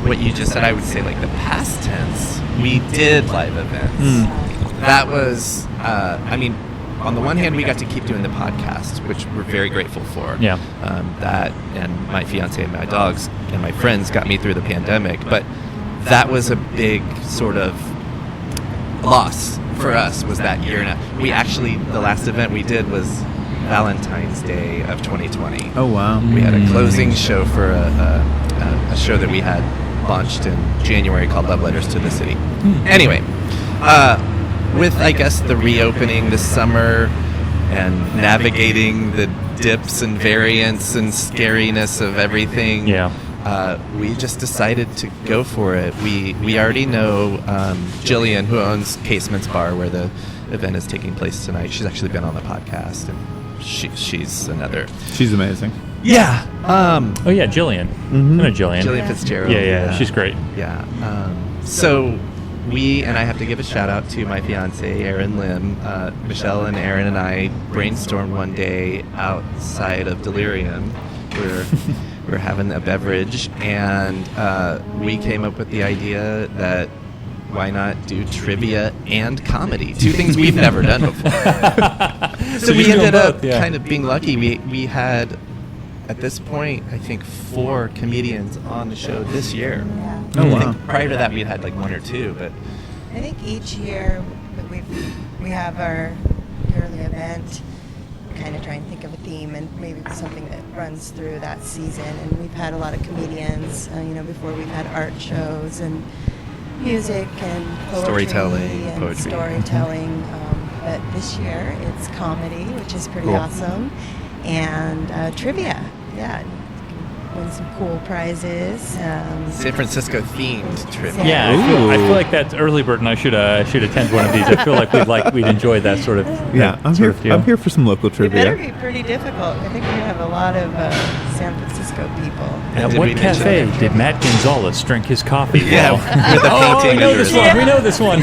what you just said. I would say like the past tense. We did live events. That was, on the one hand, we got to keep doing the podcast, which we're very grateful for. Yeah. That and my fiance and my dogs and my friends got me through the pandemic, but that was a big sort of loss for us, was that year and a half. We actually, the last event we did was Valentine's Day of 2020. Oh, wow. We had a closing show for a show that we had launched in January called Love Letters to the City. Anyway, with, I guess, the reopening this summer and navigating the dips and variants and scariness of everything, we just decided to go for it. We already know Jillian, who owns Casement's Bar, where the event is taking place tonight. She's actually been on the podcast, and she's another. She's amazing. Yeah. Oh yeah, Jillian. I know Jillian. Jillian Fitzgerald. Yeah, she's great. Yeah. So and I have to give a shout out to my fiance, Erin Lim. Michelle and Erin and I brainstormed one day outside of Delirium. We were having a beverage, and we came up with the idea that why not do trivia and comedy? Two things we've never done before. So we ended up kind of being lucky. We had, at this point, I think 4 comedians on the show this year. Yeah. Oh, wow. I think prior to that, we'd had like 1 or 2, but I think each year we have our yearly event, kind of try and think of a theme and maybe something that runs through that season. And we've had a lot of comedians. Before we've had art shows and music and poetry storytelling. But this year it's comedy, which is pretty awesome, and trivia. Yeah. Win some cool prizes. San Francisco themed trivia. Yeah, I feel like that's early bird, and I should attend one of these. I feel like we'd enjoy that sort of. Yeah, I'm here for some local trivia. It better be pretty difficult. I think we have a lot of San Francisco people. At what cafe did Matt Gonzalez drink his coffee? Yeah, with the painting under his one. We know this one.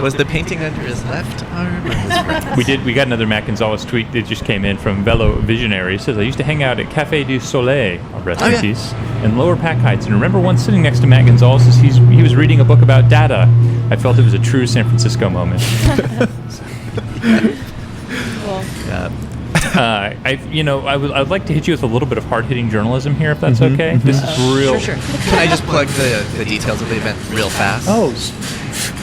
Was the painting under his left arm or his right? We got another Matt Gonzalez tweet that just came in from Velo Visionary. It says, I used to hang out at Café du Soleil, rest in peace, in Lower Pack Heights, and remember once sitting next to Matt Gonzalez as he was reading a book about data. I felt it was a true San Francisco moment. Cool. I'd like to hit you with a little bit of hard-hitting journalism here, if that's okay. This is real. Sure. Can I just plug the details of the event real fast? Oh,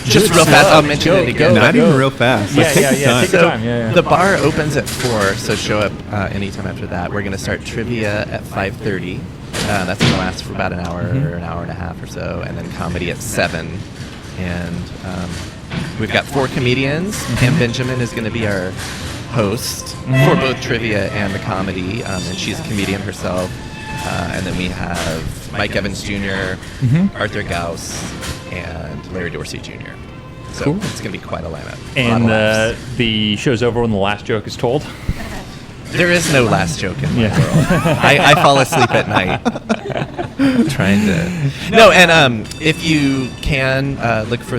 just real fast. I'll mention it again. Not even real fast. Yeah, take your time. Yeah. The bar opens at 4, so show up anytime after that. We're going to start trivia at 5:30. That's going to last for about an hour or an hour and a half or so, and then comedy at 7. And we've got 4 comedians. Pam Benjamin is going to be our host for both trivia and the comedy, and she's a comedian herself. And then we have Mike Evans Jr., Arthur Gauss, and Larry Dorsey Jr. So it's going to be quite a lineup. And the show's over when the last joke is told? There is no last joke in my world. I fall asleep at night trying to... No, and if you can look for